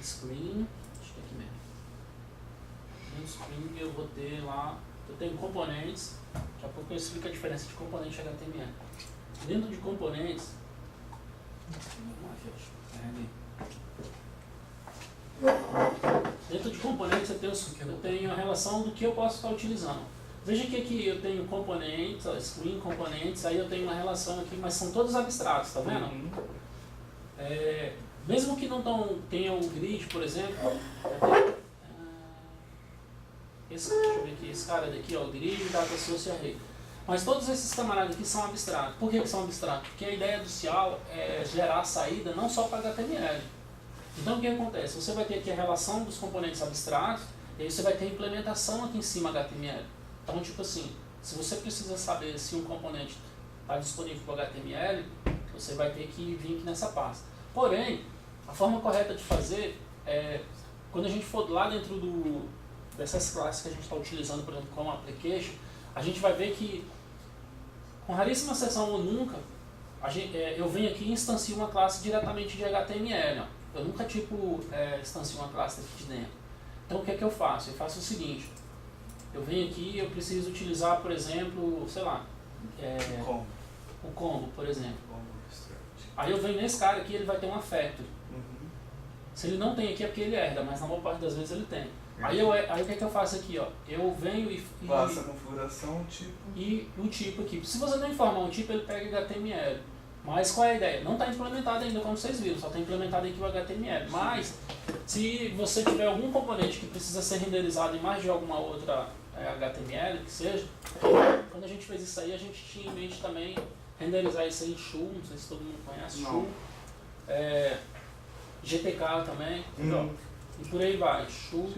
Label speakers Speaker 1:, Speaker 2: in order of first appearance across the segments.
Speaker 1: screen, acho que é aqui mesmo. No screen eu vou ter lá, eu tenho componentes, daqui a pouco eu explico a diferença de componente HTML. Dentro de componentes, eu tenho a relação do que eu posso estar utilizando. Veja que aqui eu tenho componentes, screen, componentes, aí eu tenho uma relação aqui, mas são todos abstratos, tá vendo? Mesmo que não tenha um grid, por exemplo, deixa eu ver aqui, esse cara daqui, ó, grid, data source e array. Mas todos esses camaradas aqui são abstratos. Por que são abstratos? Porque a ideia do CIAL é gerar saída não só para HTML. Então o que acontece? Você vai ter aqui a relação dos componentes abstratos, e aí você vai ter a implementação aqui em cima HTML. Então, tipo assim, se você precisa saber se um componente está disponível para HTML, você vai ter que vir aqui nessa pasta. Porém, a forma correta de fazer é, quando a gente for lá dentro dessas classes que a gente está utilizando, por exemplo, como application, a gente vai ver que, com raríssima exceção ou nunca, eu venho aqui e instancio uma classe diretamente de HTML. Ó. Eu nunca instancio uma classe aqui de dentro. Então o que é que eu faço? Eu faço o seguinte, eu venho aqui e eu preciso utilizar, por exemplo, sei lá, o combo, por exemplo. Aí eu venho nesse cara aqui, ele vai ter uma factory. Se ele não tem aqui é porque ele herda, mas na maior parte das vezes ele tem. Aí o que é que eu faço aqui? Ó? Eu venho e
Speaker 2: faço a configuração, tipo.
Speaker 1: E o tipo aqui. Se você não informar um tipo, ele pega HTML. Mas qual é a ideia? Não está implementado ainda, como vocês viram, só está implementado aqui o HTML. Mas, se você tiver algum componente que precisa ser renderizado em mais de alguma outra HTML, que seja, quando a gente fez isso aí, a gente tinha em mente também renderizar isso aí em Shoo, não sei se todo mundo conhece, Shoo. GTK também, e por aí vai, Shoo,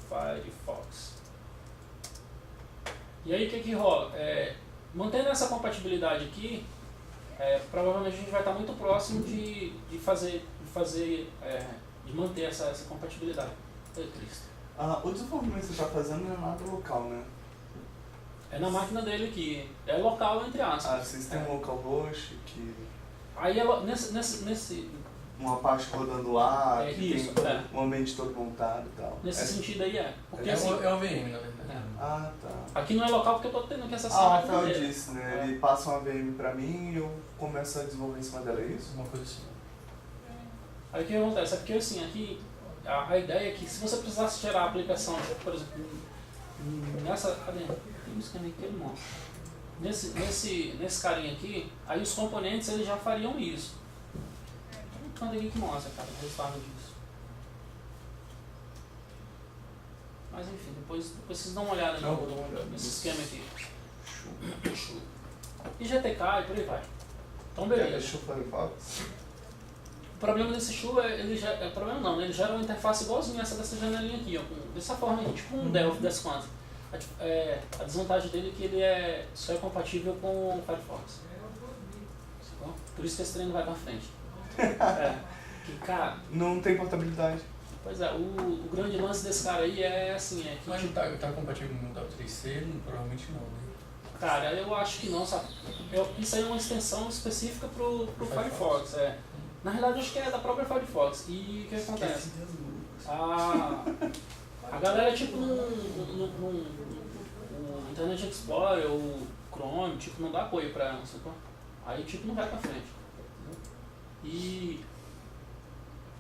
Speaker 1: Firefox. E aí o que rola? Mantendo essa compatibilidade aqui, provavelmente a gente vai estar muito próximo de manter essa compatibilidade.
Speaker 2: O desenvolvimento que você está fazendo não é nada local, né?
Speaker 1: É na máquina dele aqui, é local entre aspas.
Speaker 2: Vocês têm um localhost que...
Speaker 1: Aí nesse
Speaker 2: uma parte rodando lá, que
Speaker 1: isso,
Speaker 2: tem um ambiente todo montado e tal.
Speaker 1: Nesse sentido aí Porque,
Speaker 3: é o VM, na verdade.
Speaker 2: Tá.
Speaker 1: Aqui não é local porque eu estou tendo que acessar a máquina
Speaker 2: Rafael
Speaker 1: dele.
Speaker 2: disse, né? Ele passa uma VM pra mim e eu começo a desenvolver em cima dela, é isso?
Speaker 3: Uma coisa assim.
Speaker 1: Aí o que acontece? É porque assim, aqui a ideia é que se você precisasse gerar a aplicação, por exemplo, nessa... Cadê? Tem um esquema aqui que ele mostra. Nesse carinha aqui, aí os componentes eles já fariam isso. Tem um canto aqui que mostra, cara, o resultado disso. Mas enfim, depois vocês dão uma olhada nesse esquema aqui. Shoo. E GTK e por aí vai. Então beleza.
Speaker 2: Shoo Firefox.
Speaker 1: O problema desse Shoo ele gera uma interface igualzinha essa dessa janelinha aqui, ó, dessa forma aqui, tipo um Delphi das quantas. A desvantagem dele é que ele só é compatível com o Firefox. Por isso que esse trem não vai pra frente. Cara,
Speaker 2: não tem portabilidade.
Speaker 1: Pois é, o grande lance desse cara aí é assim, que...
Speaker 3: Mas tá compatível com o W3C? Provavelmente não, né?
Speaker 1: Cara, eu acho que não, sabe? Isso aí é uma extensão específica pro Firefox, Na realidade, acho que é da própria Firefox. E o que acontece? A galera, tipo, no Internet Explorer ou Chrome, tipo, não dá apoio pra ela, sacou? Aí, tipo, não vai pra frente. E...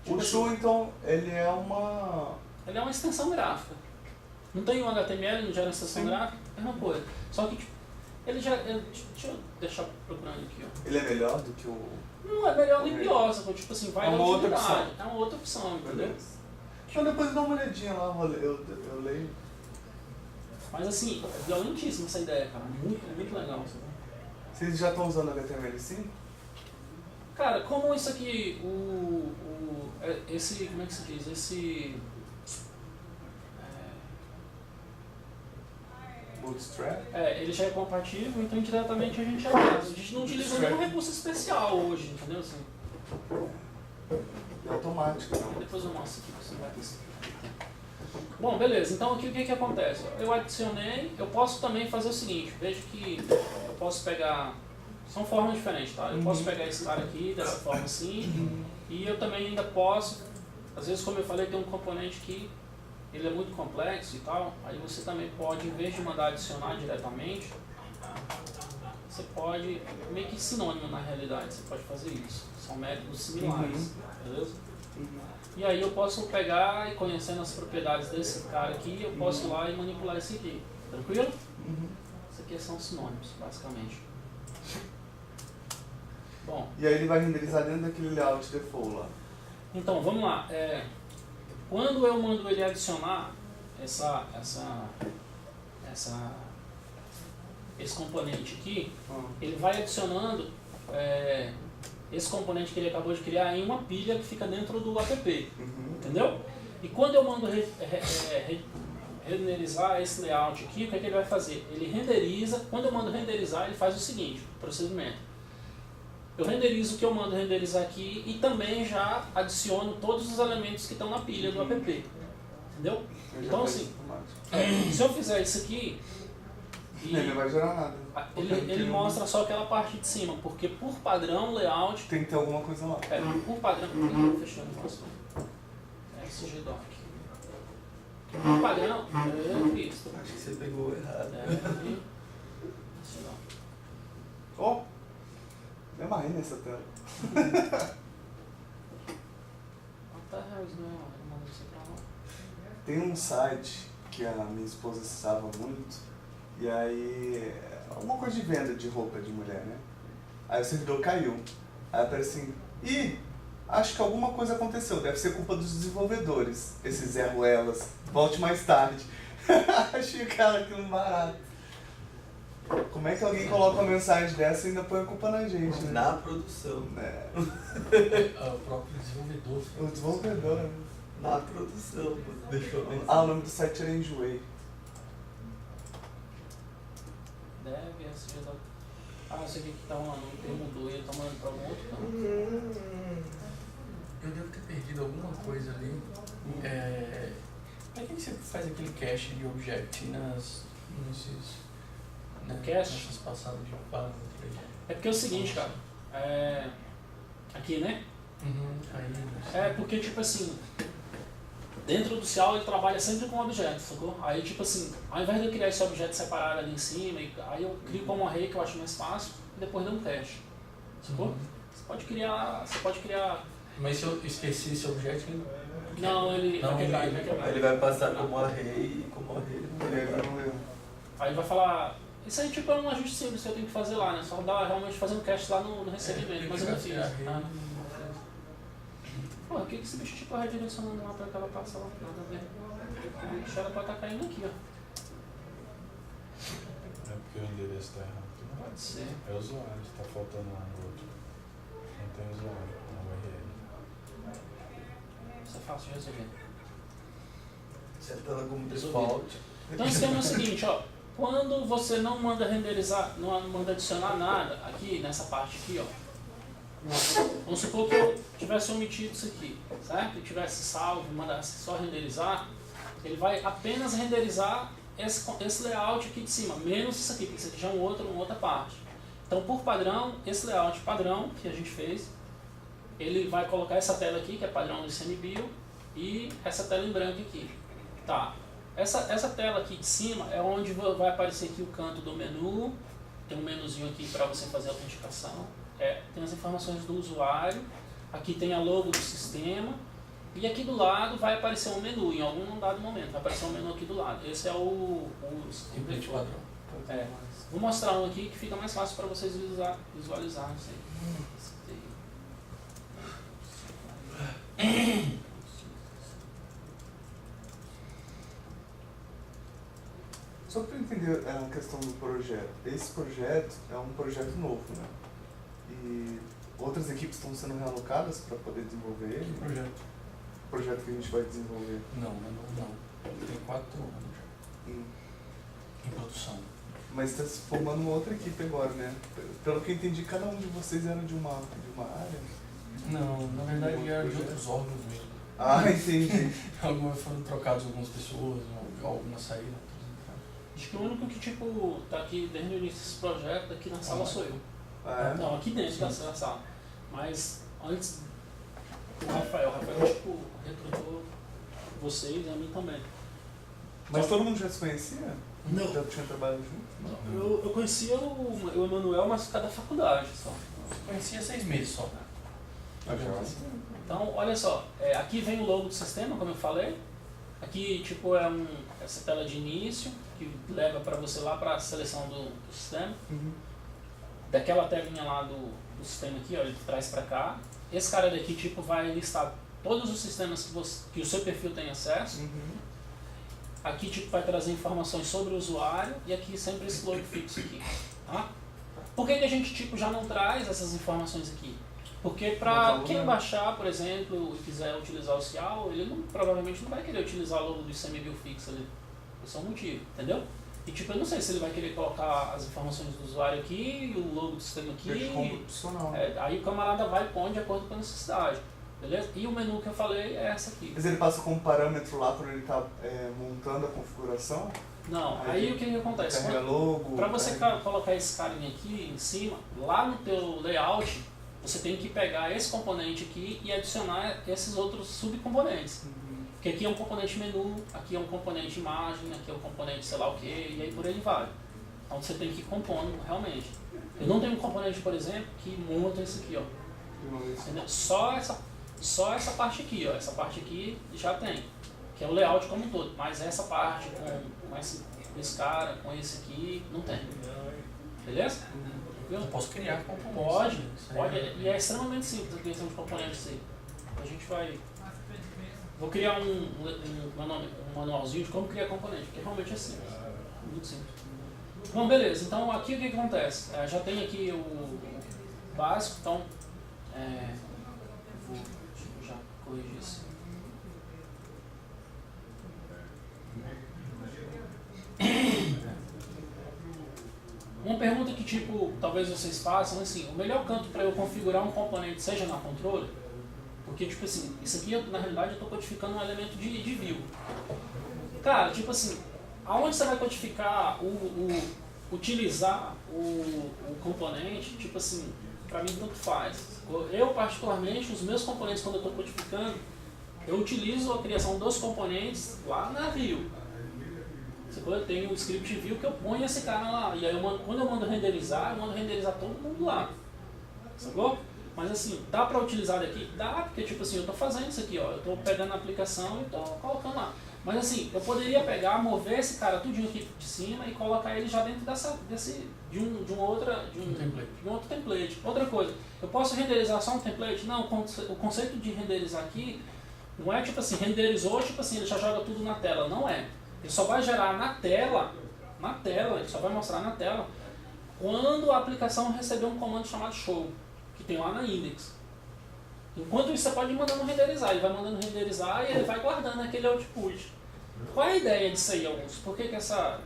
Speaker 2: O Shoo, então, ele é uma
Speaker 1: extensão gráfica. Não tem um HTML, não gera extensão gráfica, é uma coisa. Só que, tipo, deixa eu deixar procurando aqui, ó.
Speaker 2: Ele é melhor do que o...
Speaker 1: Não é melhor nem pior, sacou? Tipo assim, vai
Speaker 2: na utilidade.
Speaker 1: É uma outra opção, entendeu?
Speaker 2: Então depois dá uma olhadinha lá, eu leio.
Speaker 1: Mas assim, é violentíssima essa ideia, cara. Muito legal. Sabe?
Speaker 2: Vocês já estão usando HTML5?
Speaker 1: Cara, como isso aqui, esse, como é que se diz?
Speaker 2: Bootstrap?
Speaker 1: Ele já é compatível, então diretamente a gente já faz. A gente não utiliza nenhum recurso especial hoje, entendeu? Assim.
Speaker 2: É automático.
Speaker 1: Depois eu mostro aqui pra você vai ter. Bom, beleza. Então aqui o que acontece? Eu adicionei, eu posso também fazer o seguinte, veja que eu posso pegar, são formas diferentes, tá? Eu posso pegar esse cara aqui, dessa forma assim, e eu também ainda posso Às vezes, como eu falei, tem um componente que ele é muito complexo e tal, aí você também pode, em vez de mandar adicionar diretamente, você pode, meio que sinônimo na realidade, você pode fazer isso. São métodos similares, beleza? E aí eu posso pegar e conhecendo as propriedades desse cara aqui, eu posso ir lá e manipular esse aqui. Tranquilo? Isso aqui são sinônimos, basicamente. Bom.
Speaker 2: E aí ele vai renderizar dentro daquele layout default lá.
Speaker 1: Então, vamos lá. Quando eu mando ele adicionar esse componente aqui, ele vai adicionando esse componente que ele acabou de criar em uma pilha que fica dentro do app. Entendeu? E quando eu mando renderizar esse layout aqui, o que é que ele vai fazer? Ele renderiza. Quando eu mando renderizar, ele faz o seguinte, procedimento. Eu renderizo o que eu mando renderizar aqui e também já adiciono todos os elementos que estão na pilha do app. Entendeu? Então assim, se eu fizer isso aqui,
Speaker 2: ele não vai gerar nada.
Speaker 1: Ele mostra só aquela parte de cima, porque por padrão, layout...
Speaker 2: Tem que ter alguma coisa lá.
Speaker 1: Por padrão... Fechando o nosso SGDoc. Por padrão... Isso.
Speaker 3: Acho que você pegou errado.
Speaker 2: Ó! Me amarrei nessa tela. Tem um site que a minha esposa acessava muito, e aí, alguma coisa de venda de roupa de mulher, né? Aí o servidor caiu. Aí aparece assim, acho que alguma coisa aconteceu, deve ser culpa dos desenvolvedores, esses Zé Ruelas, volte mais tarde. Achei, cara, aquilo barato. Como é que alguém coloca uma mensagem dessa e ainda põe a culpa na gente, né?
Speaker 3: Na produção.
Speaker 1: O próprio desenvolvedor.
Speaker 2: O desenvolvedor, né?
Speaker 3: Na produção, deixa eu ver.
Speaker 2: O nome do site era Enjoei.
Speaker 1: Deve SGDoc. Esse aqui que tá um nome que mudou e ele tá mandando pra algum outro canto.
Speaker 3: Eu devo ter perdido alguma coisa ali. Pra que você faz aquele cache de object
Speaker 1: Cache?
Speaker 3: nessas passadas de parâmetro aí?
Speaker 1: É porque é o seguinte, cara. Aqui, né? Porque, tipo assim, dentro do Cial ele trabalha sempre com objetos, sacou? Aí, tipo assim, ao invés de eu criar esse objeto separado ali em cima, aí eu crio como array, que eu acho mais fácil, e depois dou um cache, sacou? Você pode criar...
Speaker 3: Mas se eu esqueci esse objeto...
Speaker 1: Não, ele vai quebrar,
Speaker 3: ele vai passar como array e como array
Speaker 1: Aí ele vai falar... Isso aí tipo é um ajuste simples que eu tenho que fazer lá, né? Só dar realmente fazer um cache lá no recebimento, mas eu não fiz. Pô, o que esse bicho tipo redirecionando lá pra aquela passa lá? Nada a ver. O bicho era pra estar caindo aqui, ó.
Speaker 4: É porque o endereço tá errado.
Speaker 1: Pode ser.
Speaker 4: É usuário, tá faltando lá no outro. Não tem usuário na URL.
Speaker 1: Isso é fácil de resolver.
Speaker 3: Setando como default.
Speaker 1: Então o esquema é o seguinte, ó. Quando você não manda renderizar, não manda adicionar nada aqui, nessa parte aqui, ó. Vamos supor que eu tivesse omitido isso aqui, certo? E tivesse salvo e mandasse só renderizar, ele vai apenas renderizar esse layout aqui de cima, menos isso aqui, porque isso aqui já é uma outra parte. Então, por padrão, esse layout padrão que a gente fez, ele vai colocar essa tela aqui, que é padrão do ICMBio, e essa tela em branco aqui. Tá. Essa tela aqui de cima é onde vai aparecer aqui o canto do menu, tem um menuzinho aqui para você fazer a autenticação, tem as informações do usuário, aqui tem a logo do sistema, e aqui do lado vai aparecer um menu, em algum dado momento, vai aparecer um menu aqui do lado. Esse é o
Speaker 3: template padrão.
Speaker 1: Vou mostrar um aqui que fica mais fácil para vocês visualizarem isso aí.
Speaker 2: Só para entender a questão do projeto, esse projeto é um projeto novo, né? E outras equipes estão sendo realocadas para poder desenvolver ele?
Speaker 3: Que projeto?
Speaker 2: O projeto que a gente vai desenvolver.
Speaker 3: Não. Tem 4 anos já. Em produção.
Speaker 2: Mas está se formando uma outra equipe agora, né? Pelo que eu entendi, cada um de vocês era de uma área?
Speaker 3: Não, na verdade era de outros órgãos mesmo.
Speaker 2: Ah, entendi.
Speaker 3: Algumas foram trocadas algumas pessoas, algumas saíram.
Speaker 1: Acho que o único que tipo tá aqui desde o início desse projeto aqui na sala sou eu. Não, aqui dentro da sala. Mas antes o Rafael tipo vocês e a mim também.
Speaker 2: Mas todo mundo já se conhecia?
Speaker 1: Não.
Speaker 2: Já tinha trabalhado junto?
Speaker 1: Eu conhecia o Emanuel, mas por causa da faculdade só.
Speaker 3: Conhecia 6 meses só.
Speaker 1: Então, olha só, aqui vem o logo do sistema, como eu falei. Aqui, tipo, essa tela de início, que leva para você lá para a seleção do sistema.
Speaker 2: Uhum.
Speaker 1: Daquela telinha lá do sistema aqui, ó, ele traz para cá. Esse cara daqui, tipo, vai listar todos os sistemas que o seu perfil tem acesso.
Speaker 2: Uhum.
Speaker 1: Aqui, tipo, vai trazer informações sobre o usuário. E aqui sempre esse logo fixo aqui. Tá? Por que a gente, tipo, já não traz essas informações aqui? Porque para quem baixar, por exemplo, e quiser utilizar o Cial, ele provavelmente não vai querer utilizar o logo do ICMBio fixo ali. Esse é o motivo, entendeu? E tipo, eu não sei se ele vai querer colocar as informações do usuário aqui, o logo do sistema aqui. Aí o camarada vai e põe de acordo com a necessidade. Beleza? E o menu que eu falei é essa aqui.
Speaker 2: Mas ele passa como parâmetro lá quando ele está montando a configuração?
Speaker 1: Não, aí o que acontece? Para você colocar esse carinha aqui em cima, lá no teu layout, você tem que pegar esse componente aqui e adicionar esses outros subcomponentes.
Speaker 2: Uhum.
Speaker 1: Porque aqui é um componente menu, aqui é um componente imagem, aqui é um componente sei lá o que, e aí por aí vai. Então você tem que ir compondo realmente. Eu não tenho um componente, por exemplo, que monta isso aqui, ó. Entendeu? Só essa parte aqui, ó. Essa parte aqui já tem, que é o layout como um todo. Mas essa parte com esse cara, com esse aqui, não tem. Beleza?
Speaker 3: Eu posso criar componentes.
Speaker 1: Pode. E é extremamente simples a criação de componentes aí. A gente vai... Vou criar um manualzinho de como criar componente, porque realmente é simples. Muito simples. Bom, beleza. Então aqui o que acontece? Já tem aqui o básico, então... vou já corrigir isso. Uma pergunta que, tipo, talvez vocês façam, assim, o melhor canto para eu configurar um componente seja na controle, porque, tipo assim, isso aqui, na realidade, eu estou codificando um elemento de view. Cara, tipo assim, aonde você vai codificar, utilizar o componente, tipo assim, para mim tanto faz. Eu, particularmente, os meus componentes, quando eu estou codificando, eu utilizo a criação dos componentes lá na view. Eu tenho um script view que eu ponho esse cara lá. E aí quando eu mando renderizar todo mundo lá. Sacou? Mas assim, dá pra utilizar daqui? Dá, porque tipo assim, eu tô fazendo isso aqui, ó. Eu tô pegando a aplicação e tô colocando lá. Mas assim, eu poderia pegar, mover esse cara tudinho aqui de cima e colocar ele já dentro de um outro template. Outra coisa, eu posso renderizar só um template? Não, o conceito de renderizar aqui não é tipo assim, renderizou, tipo assim, ele já joga tudo na tela. Não é. Ele só vai gerar na tela, ele só vai mostrar na tela, quando a aplicação receber um comando chamado show, que tem lá na index. Enquanto isso, você pode ir mandando renderizar, ele vai mandando renderizar e ele vai guardando aquele output. Qual é a ideia disso aí, Augusto? Por que essa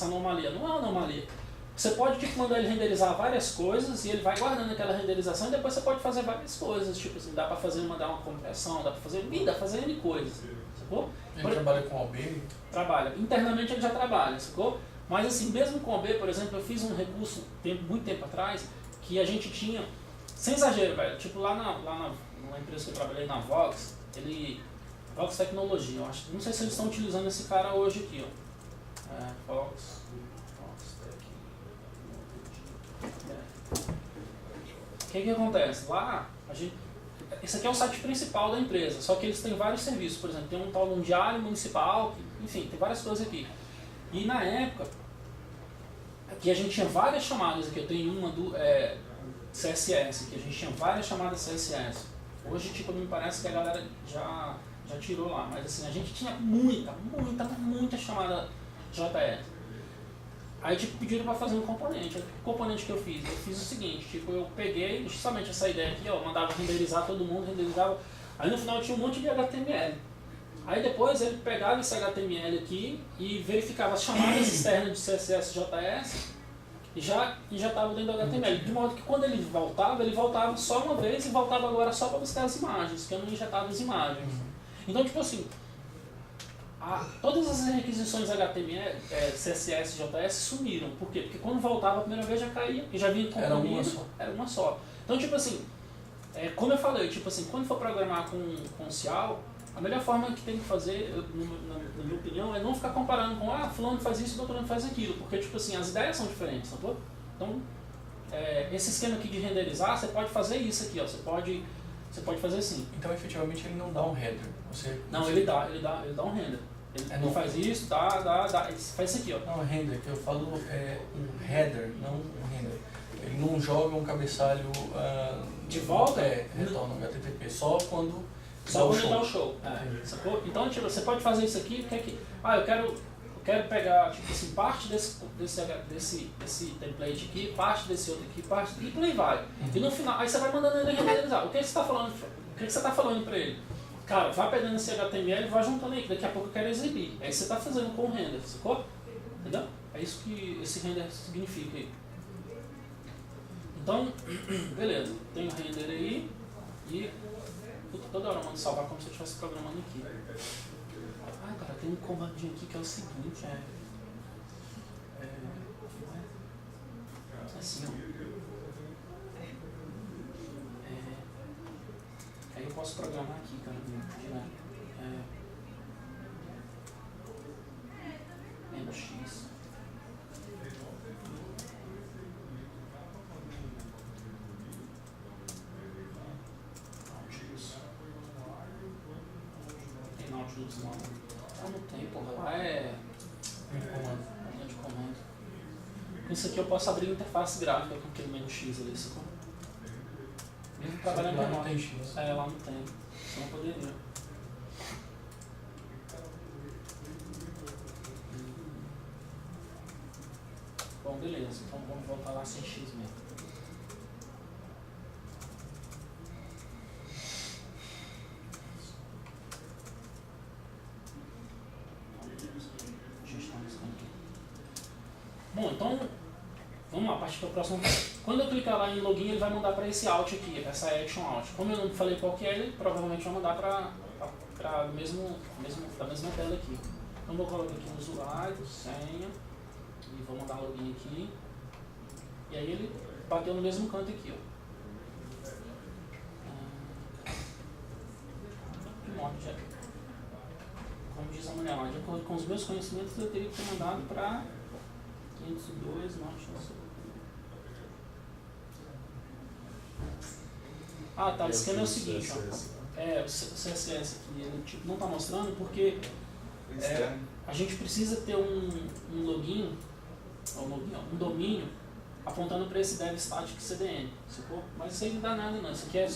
Speaker 1: anomalia? Não é uma anomalia. Você pode tipo, mandar ele renderizar várias coisas e ele vai guardando aquela renderização e depois você pode fazer várias coisas, tipo assim, dá pra mandar uma compressão, dá pra fazer N coisas, sacou?
Speaker 3: Ele trabalha com OB?
Speaker 1: Trabalha. Internamente ele já trabalha, sacou? Mas assim, mesmo com OB, por exemplo, eu fiz um recurso muito tempo atrás que a gente tinha, sem exagero, velho, tipo lá na empresa que eu trabalhei, na Vox, Vox Tecnologia, eu acho, não sei se eles estão utilizando esse cara hoje aqui, ó. Vox Tecnologia. O que acontece? Lá, esse aqui é o site principal da empresa, só que eles têm vários serviços, por exemplo, tem um tal de um diário municipal, enfim, tem várias coisas aqui. E na época, aqui a gente tinha várias chamadas, aqui eu tenho uma do CSS, que a gente tinha várias chamadas CSS. Hoje, tipo, me parece que a galera já tirou lá, mas assim, a gente tinha muita chamada JS. Aí tipo, pediram para fazer um componente. O componente que eu fiz? Eu fiz o seguinte, tipo, eu peguei justamente essa ideia aqui, ó, mandava renderizar todo mundo, renderizava. Aí no final tinha um monte de HTML. Aí depois ele pegava esse HTML aqui e verificava as chamadas externas de CSS JS e já estava dentro do HTML. De modo que quando ele voltava só uma vez e voltava agora só para buscar as imagens, que eu não injetava as imagens. Então, tipo assim, todas as requisições HTML, CSS, JS sumiram. Por quê? Porque quando voltava a primeira vez já caía, porque já vinha comprimido. Era uma só. Então, tipo assim, como eu falei, tipo assim, quando for programar com Cial, A melhor forma que tem que fazer, na minha opinião, é não ficar comparando com fulano faz isso e fulano faz aquilo, porque tipo assim, as ideias são diferentes, sacou? Então, esse esquema aqui de renderizar, você pode fazer isso aqui, ó, você pode fazer assim.
Speaker 3: Então, efetivamente, ele não dá um header.
Speaker 1: Ele dá um render. Ele faz isso, ele faz isso aqui, ó.
Speaker 3: Não, render, que eu falo é um header, não um render. Ele não joga um cabeçalho
Speaker 1: de volta?
Speaker 3: Retorna um HTTP, só quando
Speaker 1: dá o show. Sacou? Então, tipo, você pode fazer isso aqui, eu quero pegar, tipo assim, parte desse template aqui, parte desse outro aqui, e por aí vai. E no final, aí você vai mandando ele renderizar. O que você está falando para ele? Cara, vai pegando esse HTML e vai juntando aí, que daqui a pouco eu quero exibir. Aí você está fazendo com o render, sacou? Entendeu? É isso que esse render significa aí. Então, beleza, tem o render aí e toda hora eu mando salvar como se eu estivesse programando aqui. Cara, tem um comandinho aqui que é o seguinte, assim, ó. Aí eu posso programar aqui, cara, menos x. Tem Nautilus não. Não tem, porra. Lá é linha de comando. Com isso aqui eu posso abrir interface gráfica com aquele menos x ali, sacou? Mesmo trabalhando
Speaker 3: lá não tem x.
Speaker 1: Lá não tem. Você não poderia. Bom, beleza. Então vamos voltar lá sem x mesmo. Bom, então, vamos lá, partir para o próximo. Quando eu clicar lá em login, ele vai mandar para esse out aqui, essa action out. Como eu não falei qual que é, ele provavelmente vai mandar para a mesma tela aqui. Então, vou colocar aqui no usuário, senha, e vou mandar login aqui. E aí ele bateu no mesmo canto aqui, ó. Como diz a mulher lá, de acordo com os meus conhecimentos, eu teria que ter mandado para 502, tá, o esquema é o seguinte, ó. O CSS aqui, ele tipo, não está mostrando porque a gente precisa ter um login, um domínio apontando para esse dev static CDN, sacou? Mas isso aí não dá nada não, isso aqui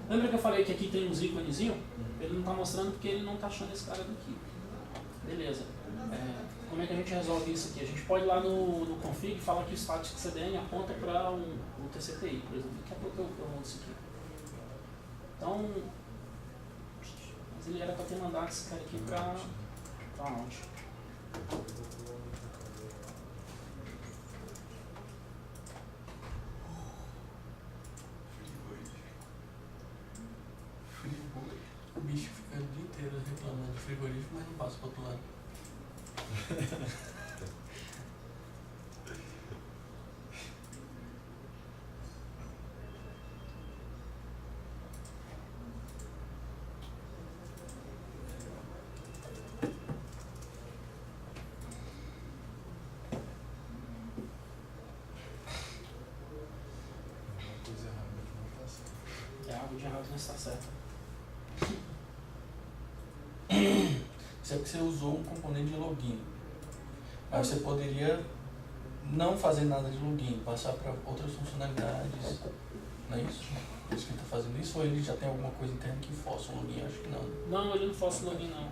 Speaker 1: lembra que eu falei que aqui tem uns íconezinhos? Ele não está mostrando porque ele não está achando esse cara daqui. Beleza. Como é que a gente resolve isso aqui? A gente pode ir lá no config e falar que o static CDN aponta para um TCPI, por exemplo. Daqui a pouco eu mudo isso aqui. Então, mas ele era para ter mandado esse cara aqui para onde?
Speaker 3: O bicho fica o dia inteiro reclamando de frigorífico, mas não passa para o outro lado.
Speaker 1: Algo de errado não está certo.
Speaker 3: Isso é porque você usou um componente de login. Mas você poderia não fazer nada de login, passar para outras funcionalidades. Não é isso? Por isso que ele está fazendo isso, ou ele já tem alguma coisa interna que força o login? Acho que não.
Speaker 1: Não, ele não força o login não.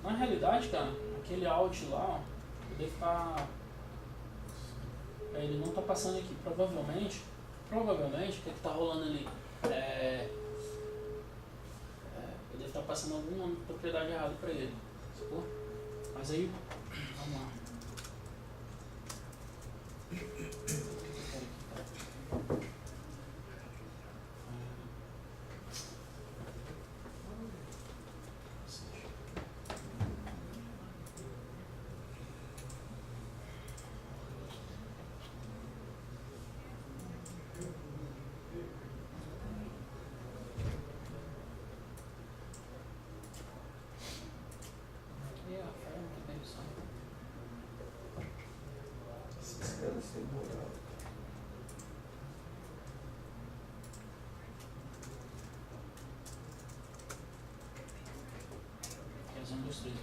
Speaker 1: Na realidade, cara, aquele out lá, ó, deve estar. Ele não está passando aqui. Provavelmente, o que está rolando ali? Ele deve estar passando alguma propriedade errada para ele. Sacou? Mas aí, vamos lá. 2, 3.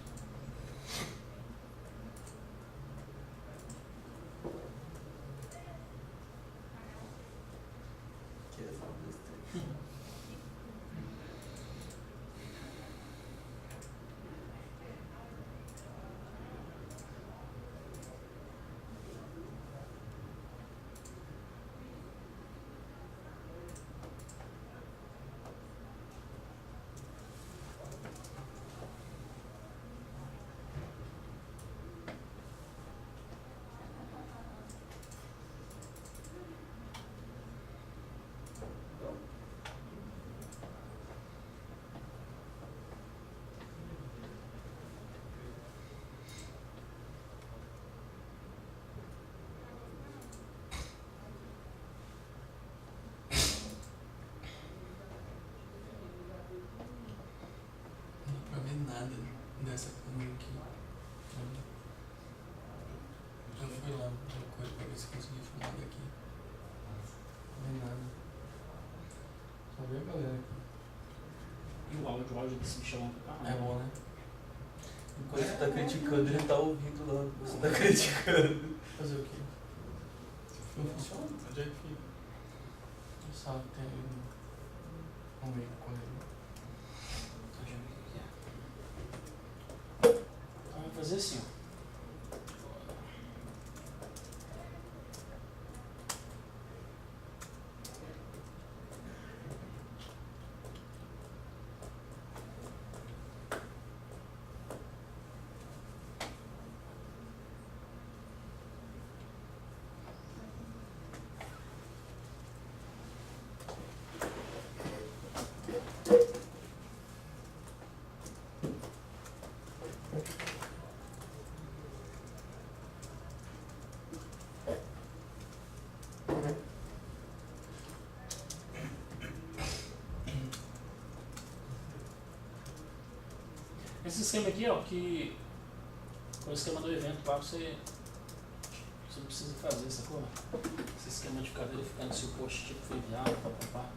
Speaker 3: Não dá pra ver nada dessa câmera aqui. Eu fui lá uma coisa pra ver se consegui filmar daqui. Não vê nada. Só vê a galera aqui.
Speaker 1: E o áudio desse bichão pra
Speaker 3: É
Speaker 1: caramba.
Speaker 3: bom, né? Enquanto você tá criticando, ele tá ouvindo lá. Você tá criticando. Fazer o quê? Não funciona? Onde é que fica? Não sabe, tem aí um meio correio.
Speaker 1: Deixa eu ver o que é. Então vamos fazer assim, ó. Esse esquema aqui, ó, que é o esquema do evento lá, você não precisa fazer, sacou? Esse esquema de cadeira ficar no seu post tipo filial, papapá.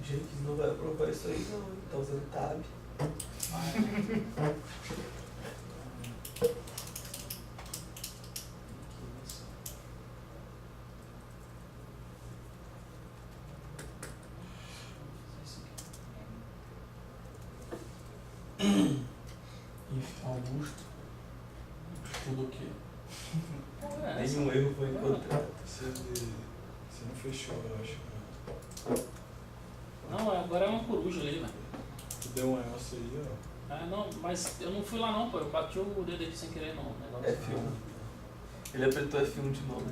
Speaker 5: Gente, não vai aprovar isso aí não, hein? Tá usando tab.
Speaker 3: Augusto. Tudo o quê?
Speaker 5: Nenhum erro foi encontrado.
Speaker 4: Você não fechou, eu acho.
Speaker 1: Não, agora é uma coruja ali, velho.
Speaker 4: Tu deu um else aí, ó.
Speaker 1: Ah, não, mas eu não fui lá não, pô. Eu bati o dedo aqui sem querer no negócio.
Speaker 5: F1. Ele apertou F1 de novo.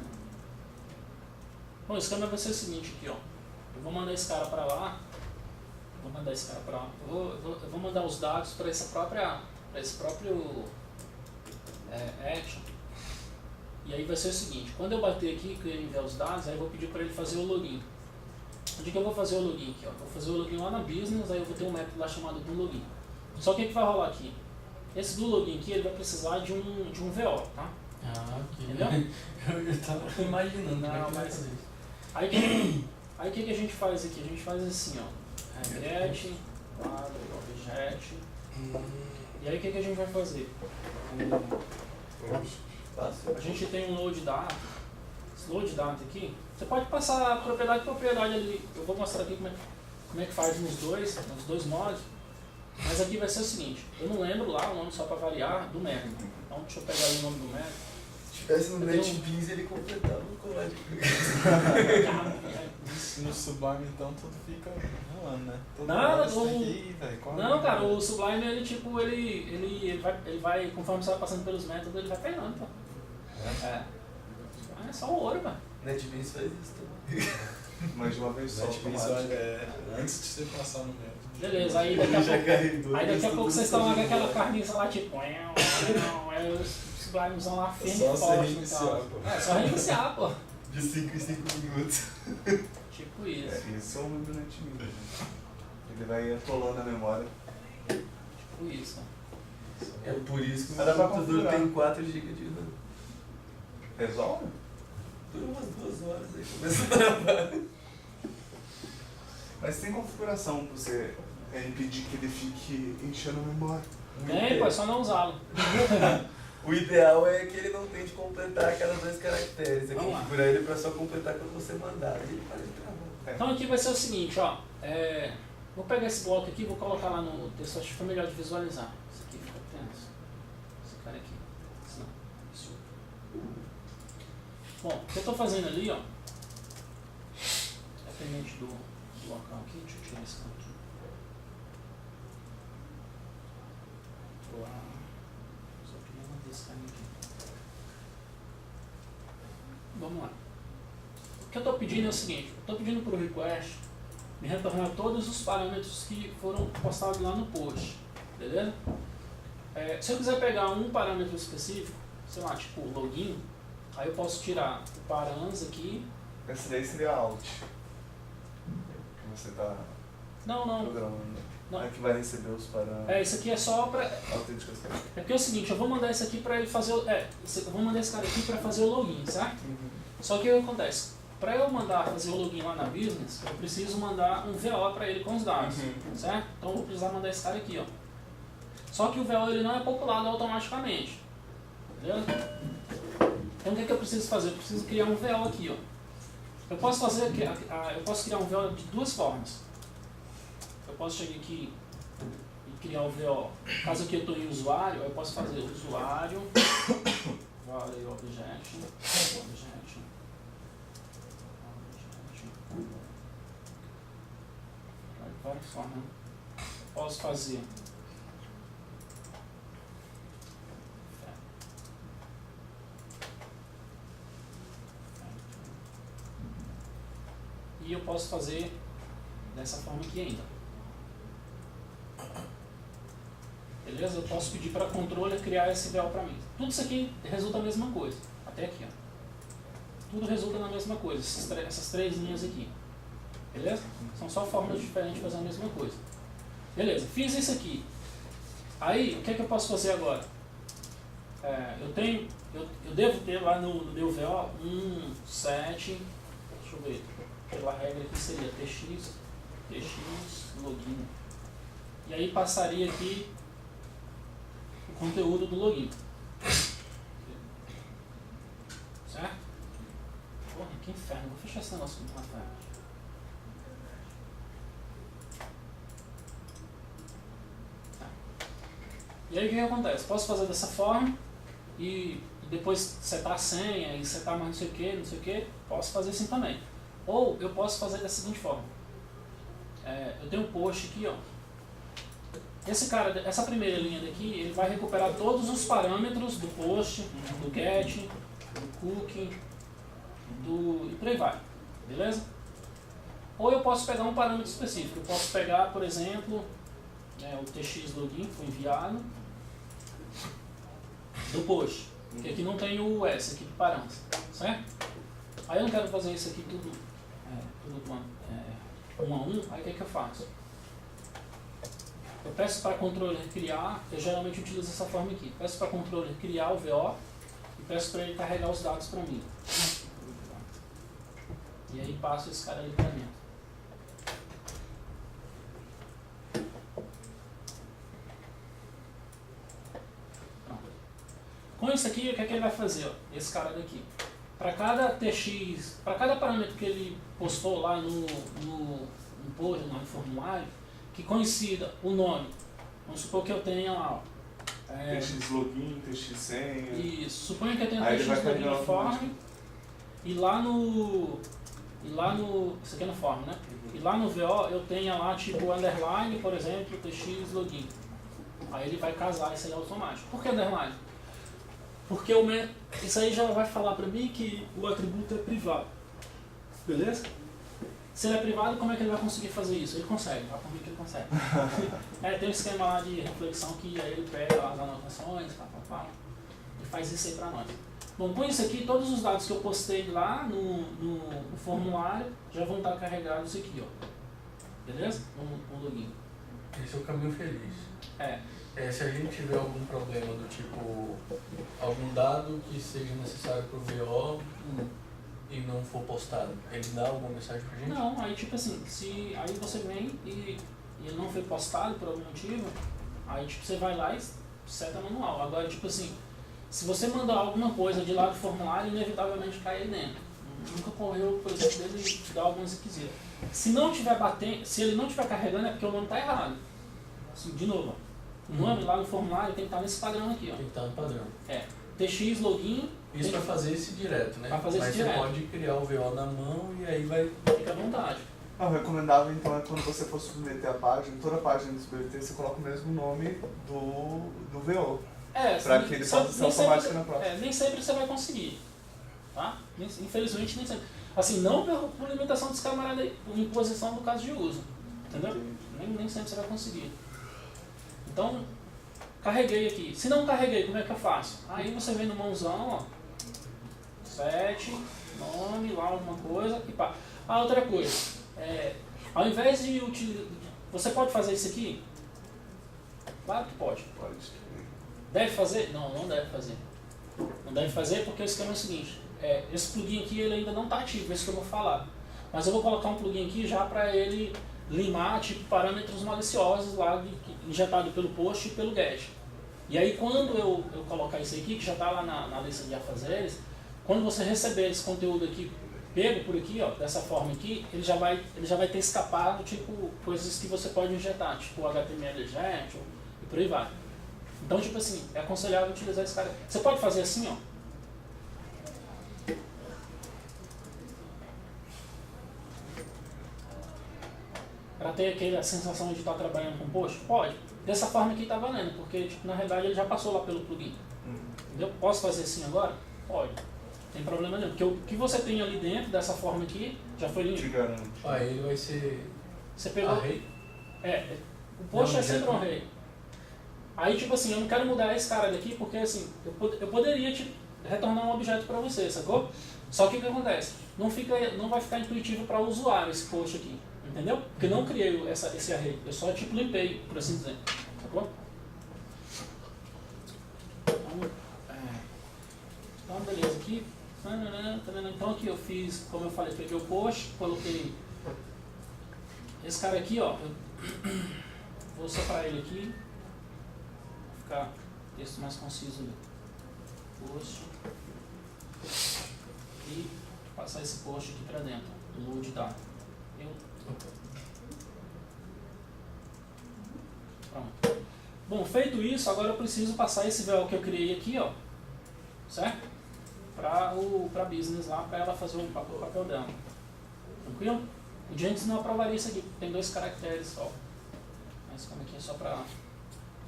Speaker 1: Bom, o esquema vai ser o seguinte aqui, ó. Eu vou mandar esse cara pra lá. Vou mandar esse cara pra lá. Eu vou mandar os dados para esse próprio action. E aí vai ser o seguinte, quando eu bater aqui, que ele enviar os dados, aí eu vou pedir para ele fazer o login. Onde que eu vou fazer o login aqui? Ó? Vou fazer o login lá na business, aí eu vou ter um método lá chamado do login. Só que o que vai rolar aqui? Esse do login aqui, ele vai precisar de um VO, tá?
Speaker 3: Ah, ok.
Speaker 1: Entendeu?
Speaker 3: Eu já tava imaginando.
Speaker 1: Não,
Speaker 3: vai
Speaker 1: mas-
Speaker 3: fazer isso.
Speaker 1: Aí o que a gente faz aqui? A gente faz assim, ó. Get, quadro, objet. E aí o que a gente vai fazer?
Speaker 5: Fácil.
Speaker 1: A gente tem um load data. Esse load data aqui, você pode passar propriedade por propriedade ali. Eu vou mostrar aqui como é que faz nos dois mods. Mas aqui vai ser o seguinte, eu não lembro lá o nome só para variar do método. Então deixa eu pegar aí o nome do método.
Speaker 5: Se tivesse no
Speaker 1: Eu tenho-
Speaker 5: NetBeans, ele completava o código.
Speaker 4: No Sublime, então, tudo fica rolando, né? Toda
Speaker 1: Não,
Speaker 4: hora você
Speaker 1: o-
Speaker 4: tem que ir, velho. Qual
Speaker 1: Não,
Speaker 4: é?
Speaker 1: cara, o Sublime, ele tipo, ele vai, conforme você vai passando pelos métodos, ele vai pegando, pô. É só o ouro, velho.
Speaker 5: NetBeans faz isso também.
Speaker 2: Mas de uma vez só.
Speaker 4: NetBeans,
Speaker 2: automático.
Speaker 4: antes de você passar no método.
Speaker 1: Beleza, aí
Speaker 5: Ele já
Speaker 1: daqui
Speaker 5: carregou.
Speaker 1: a
Speaker 5: isso
Speaker 1: pouco
Speaker 5: tudo
Speaker 1: vocês estão lá com
Speaker 5: de
Speaker 1: aquela
Speaker 5: boa.
Speaker 1: carninha lá, tipo, é o Sublimezão lá firme
Speaker 4: Só
Speaker 1: e
Speaker 4: você
Speaker 1: forte e
Speaker 4: reiniciar,
Speaker 1: tal.
Speaker 4: pô.
Speaker 1: É, só reiniciar, pô.
Speaker 5: De 5 em 5 minutos.
Speaker 1: Tipo isso.
Speaker 2: Isso é o do NetBeans. Ele vai atolando a memória.
Speaker 1: Tipo isso.
Speaker 5: É por isso que o
Speaker 2: Mas
Speaker 5: meu
Speaker 2: dá pra
Speaker 5: computador
Speaker 2: configurar.
Speaker 5: tem 4 GB de RAM.
Speaker 2: Resolve?
Speaker 5: Dura umas 2 horas aí, começa a travar.
Speaker 2: Mas tem configuração pra você impedir que ele fique enchendo a memória.
Speaker 1: Tem, pô, é só não usá-lo.
Speaker 5: O ideal é que ele não tente completar aquelas 2 caracteres. Você
Speaker 1: Vamos lá.
Speaker 5: configura ele pra só completar quando você mandar. Aí ele para de travar.
Speaker 1: Então aqui vai ser o seguinte, ó. Vou pegar esse bloco aqui e vou colocar lá no texto, acho que foi melhor de visualizar. Isso aqui fica tenso. Esse cara aqui. Isso não. Isso. Bom, o que eu estou fazendo ali, ó. Dependente do local aqui, deixa eu tirar esse canto aqui. Só queria manter esse caminho aqui. Vamos lá. O que eu estou pedindo é o seguinte, eu estou pedindo para o request me retornar todos os parâmetros que foram postados lá no post, beleza? Se eu quiser pegar um parâmetro específico, sei lá, tipo login, aí eu posso tirar o params aqui.
Speaker 2: Esse daí seria alt. Que você tá
Speaker 1: Não.
Speaker 2: programando.
Speaker 1: Não.
Speaker 2: É que vai receber os parâmetros.
Speaker 1: Isso aqui é só para...
Speaker 2: Autenticação.
Speaker 1: É porque é o seguinte, eu vou mandar isso aqui para ele fazer o... eu vou mandar esse cara aqui para fazer o login, certo? Só que o que acontece? Para eu mandar fazer o login lá na business, eu preciso mandar um VO para ele com os dados, certo? Então eu vou precisar mandar esse cara aqui, ó. Só que o VO ele não é populado automaticamente, beleza? Então o que eu preciso fazer? Eu preciso criar um VO aqui, ó. Eu posso criar um VO de 2 formas. Eu posso chegar aqui e criar o VO. Caso aqui eu estou em usuário, eu posso fazer usuário, objection. Várias formas. Posso fazer e eu posso fazer dessa forma aqui ainda. Beleza? Eu posso pedir para a controller criar esse VO para mim. Tudo isso aqui resulta a mesma coisa. Até aqui, ó. Tudo resulta na mesma coisa, essas 3 linhas aqui. Beleza? São só formas diferentes de fazer a mesma coisa. Beleza, fiz isso aqui. Aí, o que é que eu posso fazer agora? Eu devo ter lá no meu VO um set, deixa eu ver, pela regra aqui seria tx login. E aí passaria aqui o conteúdo do login. Certo? Porra, que inferno, vou fechar esse negócio com o Rafael. E aí o que acontece? Posso fazer dessa forma e depois setar a senha e setar mais não sei o que, posso fazer assim também. Ou eu posso fazer da seguinte forma. Eu tenho um post aqui, ó. Essa primeira linha daqui, ele vai recuperar todos os parâmetros do post, do get, do cookie, e por aí vai. Beleza? Ou eu posso pegar um parâmetro específico. Eu posso pegar, por exemplo, o tx login foi enviado do post, que aqui não tem o S aqui de parâmetros, certo? Aí eu não quero fazer isso aqui tudo um a um, aí o que eu faço? Eu peço para a controller criar, eu geralmente utilizo essa forma aqui, peço para a controller criar o VO e peço para ele carregar os dados para mim. E aí passo esse cara ali para dentro. Com isso aqui, o que é que ele vai fazer? Ó? Esse cara daqui. Para cada TX, para cada parâmetro que ele postou lá no post, no formulário, que coincida o nome. Vamos supor que eu tenha lá, ó.
Speaker 2: TX login, TX senha.
Speaker 1: Isso. Suponha que eu tenha
Speaker 2: Aí
Speaker 1: TX login form e lá no. Isso aqui é no form, né? E lá no VO eu tenha lá tipo underline, por exemplo, TX login. Aí ele vai casar isso aí automático. Por que underline? Porque isso aí já vai falar para mim que o atributo é privado. Beleza? Se ele é privado, como é que ele vai conseguir fazer isso? Ele consegue, vai por mim que ele consegue. Tem um esquema lá de reflexão que aí ele pega lá as anotações, e faz isso aí para nós. Bom, com isso aqui, todos os dados que eu postei lá no formulário já vão estar carregados aqui, ó. Beleza? No login.
Speaker 3: Esse é o caminho feliz. Se a gente tiver algum problema do tipo, algum dado que seja necessário pro VO e não for postado, ele dá alguma mensagem pra gente?
Speaker 1: Não, aí tipo assim, se aí você vem e ele não foi postado por algum motivo, aí tipo você vai lá e seta manual. Agora tipo assim, se você mandar alguma coisa de lá do formulário, inevitavelmente cai aí dentro. Nunca ocorreu, por exemplo, dele dar alguns requisitos. Se não tiver batendo, se ele não estiver carregando é porque o nome está errado. Assim, de novo, ó, o nome lá no formulário tem que estar nesse padrão aqui, ó.
Speaker 3: Tem que estar no padrão.
Speaker 1: TX, login.
Speaker 3: Isso para fazer esse direto, né?
Speaker 1: Pra fazer
Speaker 3: Mas
Speaker 1: esse
Speaker 3: você
Speaker 1: direto.
Speaker 3: pode criar o VO na mão e aí vai...
Speaker 1: Fica à vontade.
Speaker 2: O recomendável então é quando você for submeter a página, toda a página do submeter, você coloca o mesmo nome do VO. Para que ele possa ser automático na próxima.
Speaker 1: Nem sempre você vai conseguir. Tá? Infelizmente nem sempre. Assim, não por limitação dos camaradas aí, por imposição do caso de uso. Entendeu? Nem sempre você vai conseguir. Então, carreguei aqui. Se não carreguei, como é que eu faço? Aí você vem no mãozão, ó. Set, nome, lá alguma coisa e pá. Outra coisa. Ao invés de utilizar... Você pode fazer isso aqui? Claro que pode. Deve fazer? Não, não deve fazer. Não deve fazer porque o esquema é o seguinte. Esse plugin aqui ele ainda não está ativo, esse que eu vou falar. Mas eu vou colocar um plugin aqui já para ele limar tipo, parâmetros maliciosos lá injetado pelo post e pelo get. E aí quando eu colocar isso aqui, que já está lá na lista de afazeres, quando você receber esse conteúdo aqui, pego por aqui, ó, dessa forma aqui, ele já vai ter escapado tipo, coisas que você pode injetar, tipo HTML jet e por aí vai. Então, tipo assim, é aconselhável utilizar esse cara. Você pode fazer assim, ó. Para ter aquela sensação de estar trabalhando com post? Pode. Dessa forma aqui está valendo, porque tipo, na realidade ele já passou lá pelo plugin. Entendeu? Posso fazer assim agora? Pode. Não tem problema nenhum. Porque o que você tem ali dentro, dessa forma aqui, já foi limpo.
Speaker 2: Te garanto.
Speaker 3: Aí vai ser...
Speaker 1: Você pegou...
Speaker 3: array?
Speaker 1: O post é sempre um array. Aí, tipo assim, eu não quero mudar esse cara daqui porque, assim, eu poderia tipo, retornar um objeto para você, sacou? Só que o que acontece? Não vai ficar intuitivo para o usuário esse post aqui, entendeu? Porque não criei esse array, eu só tipo limpei, por assim dizer, sacou? Então, beleza, aqui. Então aqui eu fiz, como eu falei, peguei o post, coloquei esse cara aqui, ó, eu vou separar ele aqui. Ficar texto mais conciso ali. Post. E passar esse post aqui para dentro. Load data. Pronto. Bom, feito isso, agora eu preciso passar esse VO que eu criei aqui, ó. Certo? Para business lá, para ela fazer o papel dela. Tranquilo? O Jenkins não aprovaria isso aqui, tem 2 caracteres só. Mas como aqui é só para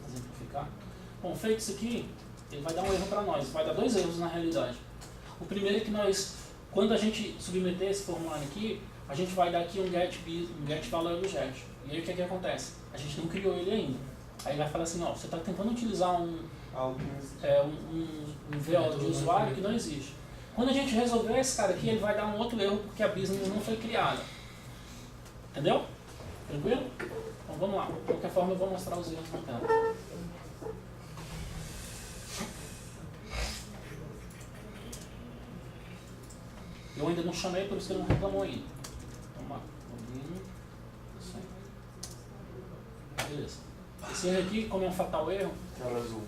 Speaker 1: exemplificar. Bom, feito isso aqui, ele vai dar um erro para nós. Vai dar 2 erros na realidade. O primeiro é que nós, quando a gente submeter esse formulário aqui, a gente vai dar aqui um get value object. E aí o que acontece? A gente não criou ele ainda. Aí ele vai falar assim, ó, você está tentando utilizar um VO de usuário que não existe. Quando a gente resolver esse cara aqui, ele vai dar um outro erro porque a business não foi criada. Entendeu? Tranquilo? Então vamos lá. De qualquer forma eu vou mostrar os erros na tela. Eu ainda não chamei, por isso que ele não reclamou ainda. Vamos lá. Isso aí. Beleza. Esse erro aqui, como é um fatal erro...
Speaker 2: Tela azul.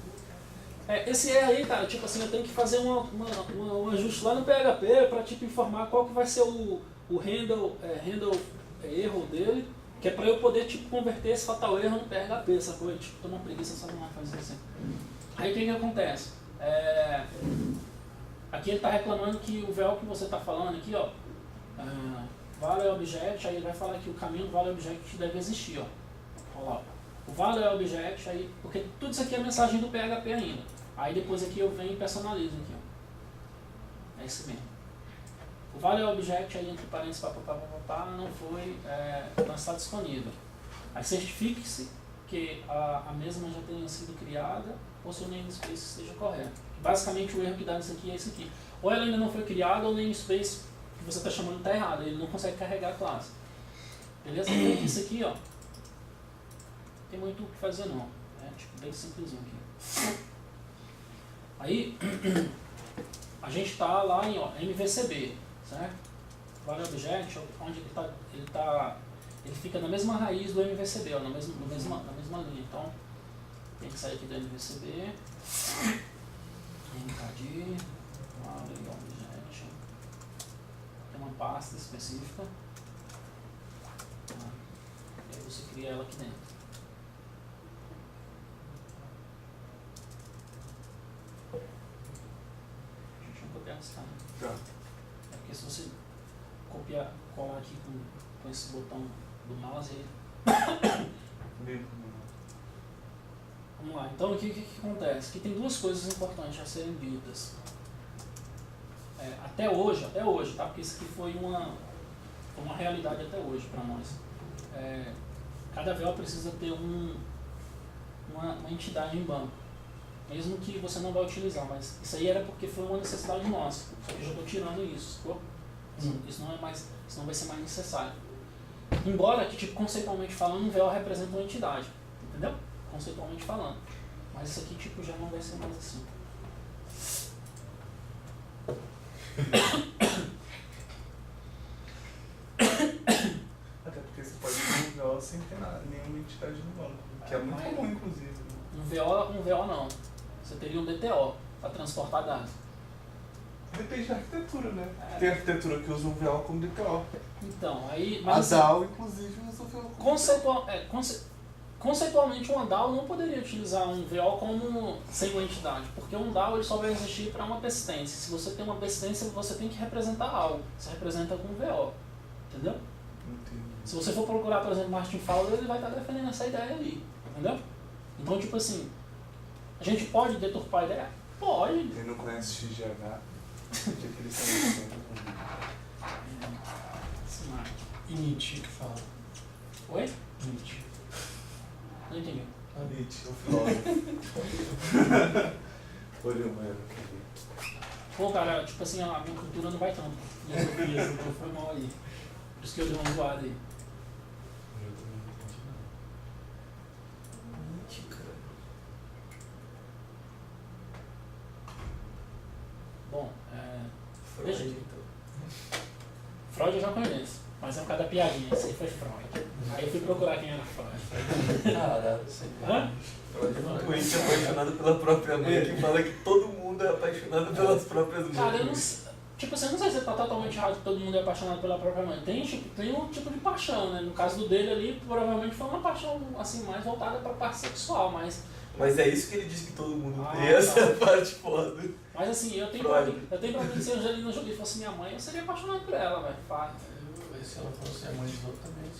Speaker 1: Esse erro aí, cara, tipo assim, eu tenho que fazer um ajuste lá no PHP para tipo, informar qual que vai ser o handle erro dele, que é para eu poder tipo, converter esse fatal erro no PHP, sacou? Eu tipo, tô uma preguiça só não fazer assim. Aí o que acontece? Aqui ele está reclamando que o VO que você está falando aqui, ó, value object, aí ele vai falar que o caminho do value object deve existir, ó. Olha lá, o value object, aí, porque tudo isso aqui é mensagem do PHP ainda. Aí depois aqui eu venho e personalizo aqui, ó. É isso mesmo. O value object, aí entre parênteses, não foi, não está disponível. Aí certifique-se que a mesma já tenha sido criada ou se o namespace esteja correto. Basicamente o erro que dá nisso aqui é esse aqui. Ou ela ainda não foi criada ou o namespace que você está chamando está errado, ele não consegue carregar a classe. Beleza? Isso aqui, ó. tem muito o que fazer não. É tipo bem simplesinho aqui. Aí a gente está lá em MVCB, certo? Value Object, onde ele fica na mesma raiz do MVCB, ó, na mesma linha. Então tem que sair aqui do MVCB, encadie, Value Object, tem uma pasta específica, e aí você cria ela aqui dentro. Deixa eu copiar essa, né?
Speaker 2: Tá.
Speaker 1: É porque se você colar aqui com esse botão do mouse, ele... Vamos lá, então o que acontece? Aqui tem duas coisas importantes a serem ditas. Até hoje, tá? Porque isso aqui foi uma realidade até hoje para nós. Cada VO precisa ter uma entidade em banco, mesmo que você não vai utilizar, mas isso aí era porque foi uma necessidade nossa, só que eu já estou tirando isso, ficou? Isso não vai ser mais necessário. Embora que, tipo, conceitualmente falando, um VO representa uma entidade, entendeu? Conceitualmente falando. Mas isso aqui, tipo, já não vai ser mais assim.
Speaker 2: Até porque você pode ter um VO sem ter nenhuma entidade no banco, que é muito comum, inclusive.
Speaker 1: Um VO não. Você teria um DTO para transportar dados.
Speaker 2: Depende da arquitetura, né? Tem arquitetura que usa um VO como DTO.
Speaker 1: Então, aí...
Speaker 2: A DAO, inclusive, usa o VO como
Speaker 1: Conceitualmente, uma DAO não poderia utilizar um VO como sem uma entidade, porque um DAO ele só vai existir para uma persistência. Se você tem uma persistência, você tem que representar algo. Você representa com um VO, entendeu?
Speaker 2: Entendi.
Speaker 1: Se você for procurar, por exemplo, Martin Fowler, ele vai estar defendendo essa ideia ali, entendeu? Então, tipo assim, a gente pode deturpar a ideia? Pode.
Speaker 2: Quem não conhece XGH, de que eles são
Speaker 1: Smart.
Speaker 3: E Nietzsche que fala.
Speaker 1: Oi?
Speaker 3: Nietzsche.
Speaker 1: Não entendi.
Speaker 2: Nietzsche, o filósofo. Olha o mano.
Speaker 1: Pô, cara, tipo assim, a minha cultura não vai tanto. Então foi mal aí. Por isso que eu dei uma zoada aí.
Speaker 4: Eu também não entendi nada.
Speaker 3: Nietzsche, cara.
Speaker 1: Bom,
Speaker 3: Freud,
Speaker 1: deixa aqui.
Speaker 3: então.
Speaker 1: Freud eu já conheço, mas é por causa da piadinha, esse aí foi Freud. Aí eu fui procurar quem era Freud.
Speaker 3: Caralho, sei lá.
Speaker 1: Hã?
Speaker 5: Freud é um doente apaixonado pela própria mãe que fala que todo mundo é apaixonado pelas próprias mães.
Speaker 1: Cara, eu não sei, tipo assim, eu não sei se tá totalmente errado que todo mundo é apaixonado pela própria mãe. Tem um tipo de paixão, né? No caso do dele ali, provavelmente foi uma paixão assim, mais voltada pra parte sexual, mas
Speaker 5: Mas é isso que ele diz que todo mundo
Speaker 1: Ah,
Speaker 5: tem, essa
Speaker 1: tá.
Speaker 5: é a parte foda.
Speaker 1: Mas assim, eu tenho
Speaker 5: Freud.
Speaker 1: pra mim que se a Angelina Jolie fosse minha mãe, eu seria apaixonado por ela, velho. Fato.
Speaker 3: Se ela fosse a mãe dos outros também.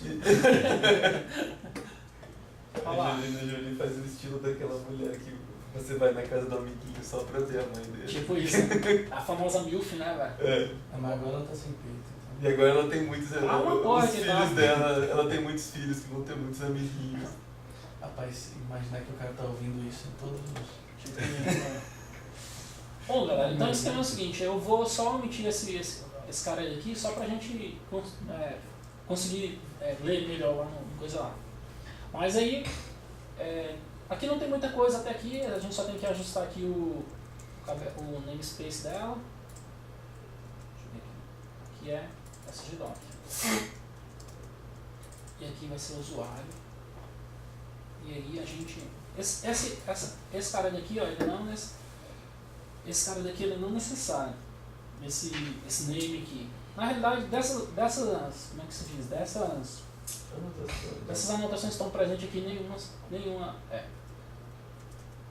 Speaker 1: Olha lá.
Speaker 5: A Angelina Jolie faz o estilo daquela mulher que você vai na casa do amiguinho só pra ver a mãe dele.
Speaker 1: Tipo isso. A famosa MILF, né, velho?
Speaker 5: É.
Speaker 3: Mas agora ela tá sem peito.
Speaker 5: E agora ela tem muitos
Speaker 1: uma
Speaker 5: os
Speaker 1: coisa,
Speaker 5: filhos
Speaker 1: tá?
Speaker 5: dela, ela tem muitos filhos que vão ter muitos amiguinhos.
Speaker 3: Rapaz, imaginar que o cara tá ouvindo isso em todos os...
Speaker 1: Tipo, bom, galera, então o esquema é o seguinte, eu vou só omitir esse cara aí aqui só pra gente conseguir ler melhor lá no coisa lá. Mas aí, aqui não tem muita coisa até aqui, a gente só tem que ajustar aqui o namespace dela. Deixa eu ver aqui. Aqui é SGDoc. E aqui vai ser o usuário. E aí a gente... Esse cara daqui, ó, esse cara daqui ele não é necessário. Esse name aqui. Na realidade, dessas como é que se diz? Dessas anotações que estão presentes aqui, nenhuma é.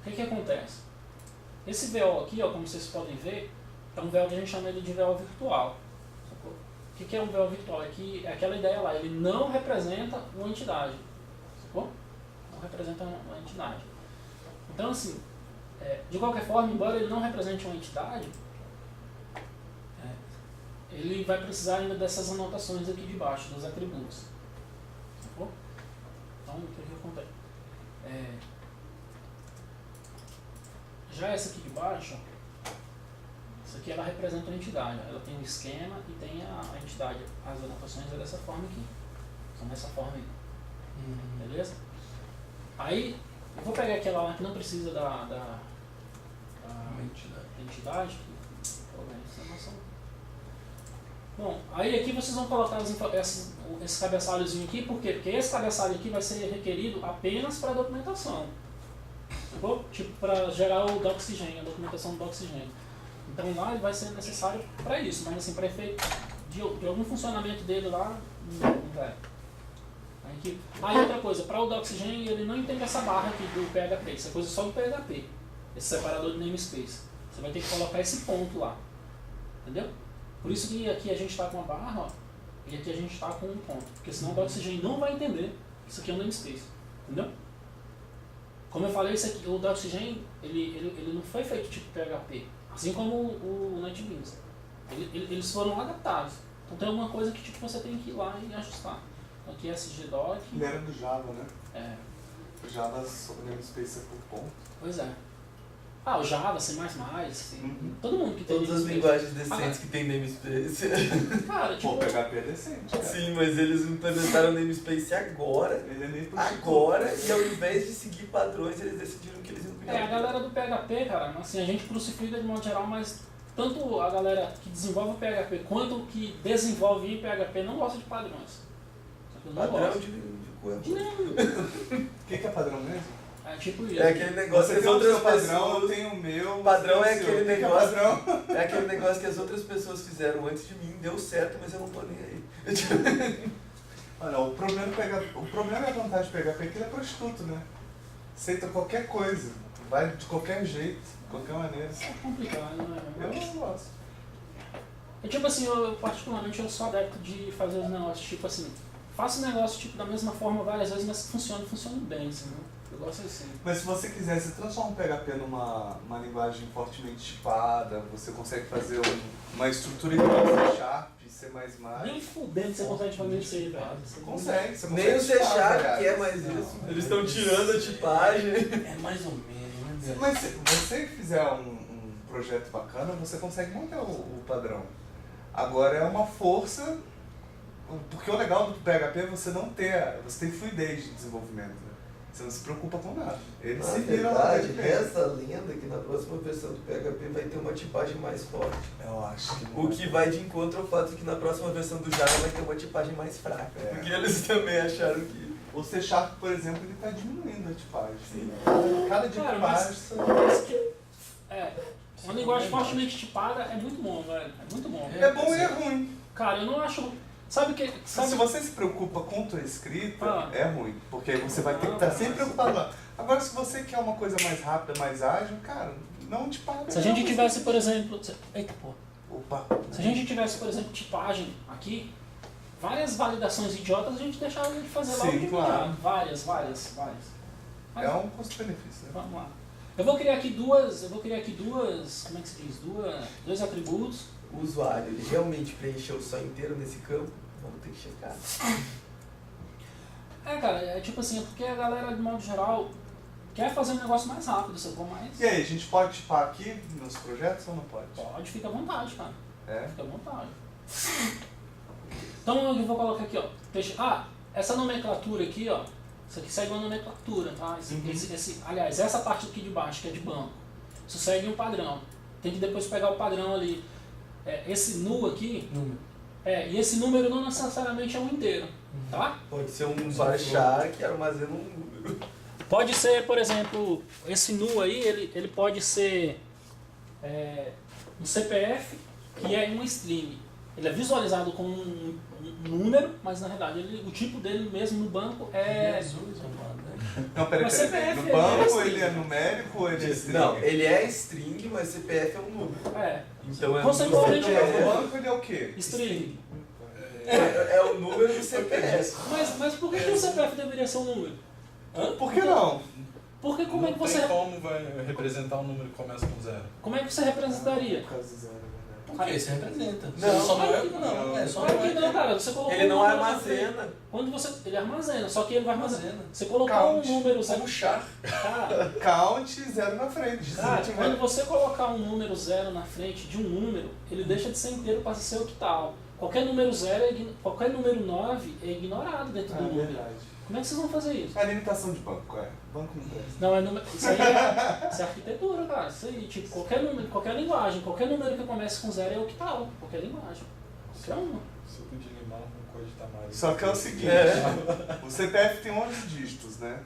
Speaker 1: O que acontece? Esse VO aqui, ó, como vocês podem ver, é um VO que a gente chama ele de VO virtual. Sacou? O que é um VO virtual? É aquela ideia lá, ele não representa uma entidade. Sacou? Não representa uma entidade. Então, assim, de qualquer forma, embora ele não represente uma entidade, ele vai precisar ainda dessas anotações aqui de baixo, dos atributos. Sacou? Então, o que acontece? Já essa aqui de baixo, essa aqui ela representa uma entidade. Ela tem um esquema e tem a entidade. As anotações é dessa forma aqui. São dessa forma aí. Beleza? Aí, eu vou pegar aquela lá que não precisa da
Speaker 3: Entidade.
Speaker 1: entidade. Bom, aí aqui vocês vão colocar esse cabeçalhozinho aqui, por quê? Porque esse cabeçalho aqui vai ser requerido apenas para documentação. Sacou? Tipo, para gerar o doxigênio, a documentação do doxigênio. Então lá ele vai ser necessário para isso, mas assim, para efeito de algum funcionamento dele lá, não vai. Aí outra coisa, para o doxigênio ele não entende essa barra aqui do PHP, isso é coisa só do PHP, esse separador de namespace. Você vai ter que colocar esse ponto lá, entendeu? Por isso que aqui a gente está com uma barra, ó, e aqui a gente está com um ponto, porque senão o doxigênio não vai entender que isso aqui é um namespace, entendeu? Como eu falei, isso aqui, o doxigênio ele não foi feito tipo PHP, assim como o NetBeans. Eles foram adaptados. Então tem alguma coisa que tipo, você tem que ir lá e ajustar. Então aqui é SGDoc.
Speaker 2: Ele era do Java, né?
Speaker 1: É.
Speaker 2: O Java sobre namespace é por ponto.
Speaker 1: Pois é. Ah, o Java, C++,
Speaker 2: Uhum.
Speaker 1: todo mundo que tem
Speaker 5: Todas as
Speaker 1: namespace.
Speaker 5: linguagens decentes que tem namespace.
Speaker 1: Cara,
Speaker 2: Pô,
Speaker 1: tipo,
Speaker 2: o PHP é decente, cara.
Speaker 5: Sim, mas eles implementaram o namespace agora,
Speaker 2: Ele é meio
Speaker 5: e ao invés de seguir padrões, eles decidiram que eles iam criar.
Speaker 1: a galera do PHP, cara, assim, a gente crucifica de modo geral, mas tanto a galera que desenvolve o PHP quanto o que desenvolve em PHP não gosta de padrões. Não
Speaker 5: Padrão
Speaker 1: gosta.
Speaker 5: de coisa.
Speaker 2: O que é padrão mesmo?
Speaker 1: É tipo isso.
Speaker 5: É aquele negócio
Speaker 2: Você
Speaker 5: que as
Speaker 2: tem o
Speaker 5: outras
Speaker 2: seu padrão,
Speaker 5: pessoas...
Speaker 2: eu tenho o meu.
Speaker 5: Padrão
Speaker 2: você
Speaker 5: é
Speaker 2: tem o seu.
Speaker 5: aquele
Speaker 2: O que que
Speaker 5: negócio-
Speaker 2: É padrão?
Speaker 5: É aquele negócio que as outras pessoas fizeram antes de mim, deu certo, mas eu não tô nem aí.
Speaker 2: Olha, o problema e a vantagem do PHP é que ele é prostituto, né? Aceita qualquer coisa, vai de qualquer jeito, de qualquer maneira.
Speaker 1: É complicado, né?
Speaker 2: Eu não gosto.
Speaker 1: É tipo assim, eu particularmente eu sou adepto de fazer os negócios tipo assim, faço o negócio tipo da mesma forma várias vezes, mas funcione bem, assim, né? Eu gosto assim.
Speaker 2: Mas se você quiser, você transforma o PHP numa linguagem fortemente tipada, você consegue fazer uma estrutura igual C Sharp, C++.
Speaker 1: Nem fudendo que você consegue fazer isso aí, velho. Você
Speaker 2: Consegue, você
Speaker 5: Nem o C
Speaker 2: tipar,
Speaker 5: Sharp
Speaker 2: aliás.
Speaker 5: quer mais
Speaker 2: Não.
Speaker 5: isso. Eles estão tirando a tipagem.
Speaker 3: É mais ou menos, né?
Speaker 2: Mas se você fizer um projeto bacana, você consegue manter o padrão. Agora é uma força, porque o legal do PHP é você tem fluidez de desenvolvimento, né? Você não se preocupa com nada. Ele
Speaker 5: Na
Speaker 2: se vira lá
Speaker 5: verdade,
Speaker 2: dentro.
Speaker 5: reza a lenda que na próxima versão do PHP vai ter uma tipagem mais forte.
Speaker 2: Eu acho que
Speaker 5: O que vai de encontro ao fato de que na próxima versão do Java vai ter uma tipagem mais fraca.
Speaker 2: É.
Speaker 5: Porque eles também acharam que...
Speaker 2: O C Sharp, por exemplo, ele está diminuindo a tipagem.
Speaker 5: Sim.
Speaker 2: Cada dia
Speaker 1: Cara,
Speaker 2: que
Speaker 1: mas-
Speaker 2: passa...
Speaker 1: uma linguagem fortemente tipada é muito bom, velho. É muito bom.
Speaker 2: É bom e é ruim.
Speaker 1: Cara, eu não acho. Sabe o que. Sabe
Speaker 2: Se você se preocupa com tua escrita,
Speaker 1: Ah.
Speaker 2: é ruim. Porque aí você vai ter que estar sempre preocupado lá. Agora, se você quer uma coisa mais rápida, mais ágil, cara, não te paga.
Speaker 1: Se a gente tivesse, por exemplo. Eita porra.
Speaker 2: Opa.
Speaker 1: Se a gente tivesse, por exemplo, tipagem aqui, várias validações idiotas a gente deixava de fazer lá
Speaker 2: Sim,
Speaker 1: o de
Speaker 2: claro.
Speaker 1: imediato. Várias. Mas,
Speaker 2: É um custo-benefício, né?
Speaker 1: vamos lá. Eu vou criar aqui duas. Como é que se diz? Dois atributos.
Speaker 5: O usuário, ele realmente preencheu o só inteiro nesse campo? Vamos ter que checar.
Speaker 1: Cara, é tipo assim, é porque a galera, de modo geral, quer fazer um negócio mais rápido, sacou? Mas
Speaker 2: E aí, a gente pode tipar aqui nos projetos ou não pode?
Speaker 1: pode, fica à vontade, cara.
Speaker 2: É?
Speaker 1: Fica à vontade. Então eu vou colocar aqui, ó. Essa nomenclatura aqui, ó. Isso aqui segue uma nomenclatura, tá? Aliás, essa parte aqui de baixo, que é de banco, isso segue um padrão. Tem que depois pegar o padrão ali. Esse nu aqui,
Speaker 3: Número.
Speaker 1: e esse número não necessariamente é um inteiro, tá?
Speaker 5: Pode ser um varchar que armazena um número.
Speaker 1: Pode ser, por exemplo, esse nu aí, ele pode ser um CPF que é uma string. Ele é visualizado como um número, mas na verdade o tipo dele mesmo no banco é...
Speaker 3: Jesus amado, né?
Speaker 2: Não, peraí.
Speaker 1: Mas CPF
Speaker 2: No
Speaker 1: é
Speaker 2: banco
Speaker 1: string.
Speaker 2: ele é numérico ou ele é string?
Speaker 5: Não, ele é string, mas CPF é um número. Então é
Speaker 1: Conceitualmente
Speaker 2: No
Speaker 1: é
Speaker 2: banco ele é o quê?
Speaker 1: string.
Speaker 5: é o número do CPF.
Speaker 1: Mas por que o CPF deveria ser um número?
Speaker 2: Por que não?
Speaker 1: Porque como é que
Speaker 4: Não
Speaker 1: você...
Speaker 4: tem como vai representar um número que começa com zero.
Speaker 1: Como é que você representaria?
Speaker 2: Por causa do zero, é verdade.
Speaker 3: Por que? Você representa.
Speaker 5: Não,
Speaker 3: só não é.
Speaker 1: claro que
Speaker 3: Não, é só
Speaker 1: Claro
Speaker 3: não
Speaker 1: que
Speaker 3: é.
Speaker 1: não, cara. Você colocou
Speaker 5: Ele
Speaker 1: um
Speaker 5: não
Speaker 1: número na
Speaker 5: armazena.
Speaker 1: frente. Quando ele armazena, só que ele vai armazenar.
Speaker 3: Armazena.
Speaker 1: Você colocou
Speaker 2: Count.
Speaker 1: um número
Speaker 3: Como char.
Speaker 1: Cara,
Speaker 2: Count zero na frente. Se
Speaker 1: Cara,
Speaker 2: não tiver-
Speaker 1: quando você colocar um número zero na frente de um número, ele deixa de ser inteiro para ser octal. Qualquer número 0, qualquer número 9 é ignorado dentro do número.
Speaker 2: verdade.
Speaker 1: Como é que vocês vão fazer isso?
Speaker 2: A limitação de banco, banco não presta.
Speaker 1: Não, isso aí isso é arquitetura, cara. Isso aí, tipo, qualquer número, qualquer linguagem, qualquer número que comece com 0 é octal, qualquer linguagem. Qualquer uma.
Speaker 4: Se eu pedir limão com coisa de tamanho.
Speaker 2: Só que é o seguinte, o CPF tem 11 dígitos, né?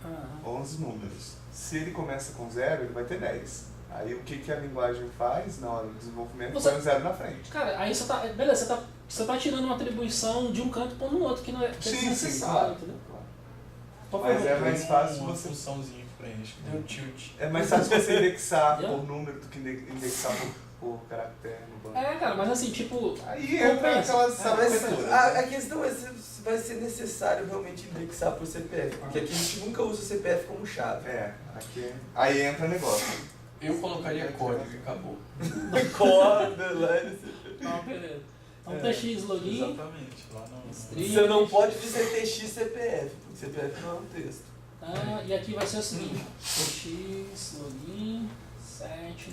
Speaker 2: 11 números. Se ele começa com 0, ele vai ter 10. Aí o que a linguagem faz na hora do desenvolvimento? Põe um 0 na frente.
Speaker 1: Cara, aí você tá. Beleza, você tá tirando uma atribuição de um canto e pondo no outro, que não é, que é desnecessário,
Speaker 2: claro.
Speaker 1: entendeu?
Speaker 2: Mas é mais fácil
Speaker 3: uma
Speaker 2: você.
Speaker 3: funçãozinha frente, que deu tilt.
Speaker 2: É mais fácil você indexar por número do que indexar por caractere no banco.
Speaker 1: É, cara, mas assim, tipo.
Speaker 2: Aí entra aquelas arquiteturas.
Speaker 5: A questão é se vai ser necessário realmente indexar por CPF, porque aqui a gente nunca usa o CPF como chave.
Speaker 2: Aqui. Aí entra o negócio.
Speaker 3: Eu colocaria código e acabou.
Speaker 5: Corda, lá.
Speaker 1: Não, beleza. Então, TX login.
Speaker 4: Exatamente. Lá no...
Speaker 5: Você não pode dizer TX CPF, porque CPF não é um texto.
Speaker 1: E aqui vai ser o seguinte: TX login 7.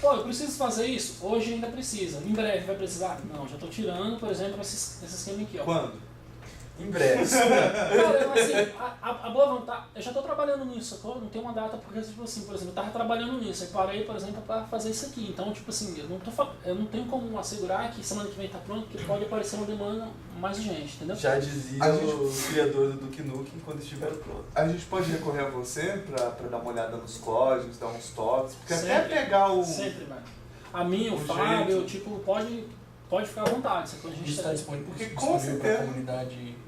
Speaker 1: Pô, eu preciso fazer isso? Hoje ainda precisa. Em breve vai precisar? Não, já estou tirando, por exemplo, esse esquema aqui, ó.
Speaker 2: Quando?
Speaker 5: Em breve.
Speaker 1: Cara, assim, a boa vontade, eu já estou trabalhando nisso, sacou? Não tem uma data, porque, tipo assim, por exemplo, eu estava trabalhando nisso, aí parei, por exemplo, para fazer isso aqui. Então, tipo assim, eu não tenho como assegurar que semana que vem está pronto, porque pode aparecer uma demanda mais urgente, entendeu?
Speaker 5: Já dizia o criador do Duke Nukem quando estiver pronto.
Speaker 2: A gente pode recorrer a você para dar uma olhada nos códigos, dar uns toques, porque
Speaker 1: Sempre.
Speaker 2: até pegar o...
Speaker 1: Sempre, velho. A mim, o
Speaker 2: O
Speaker 1: Fábio,
Speaker 2: jeito.
Speaker 1: tipo, pode ficar à vontade, sacou? A gente
Speaker 3: Isso está disponível
Speaker 2: Porque
Speaker 3: para
Speaker 2: com
Speaker 3: a
Speaker 2: certeza-
Speaker 3: comunidade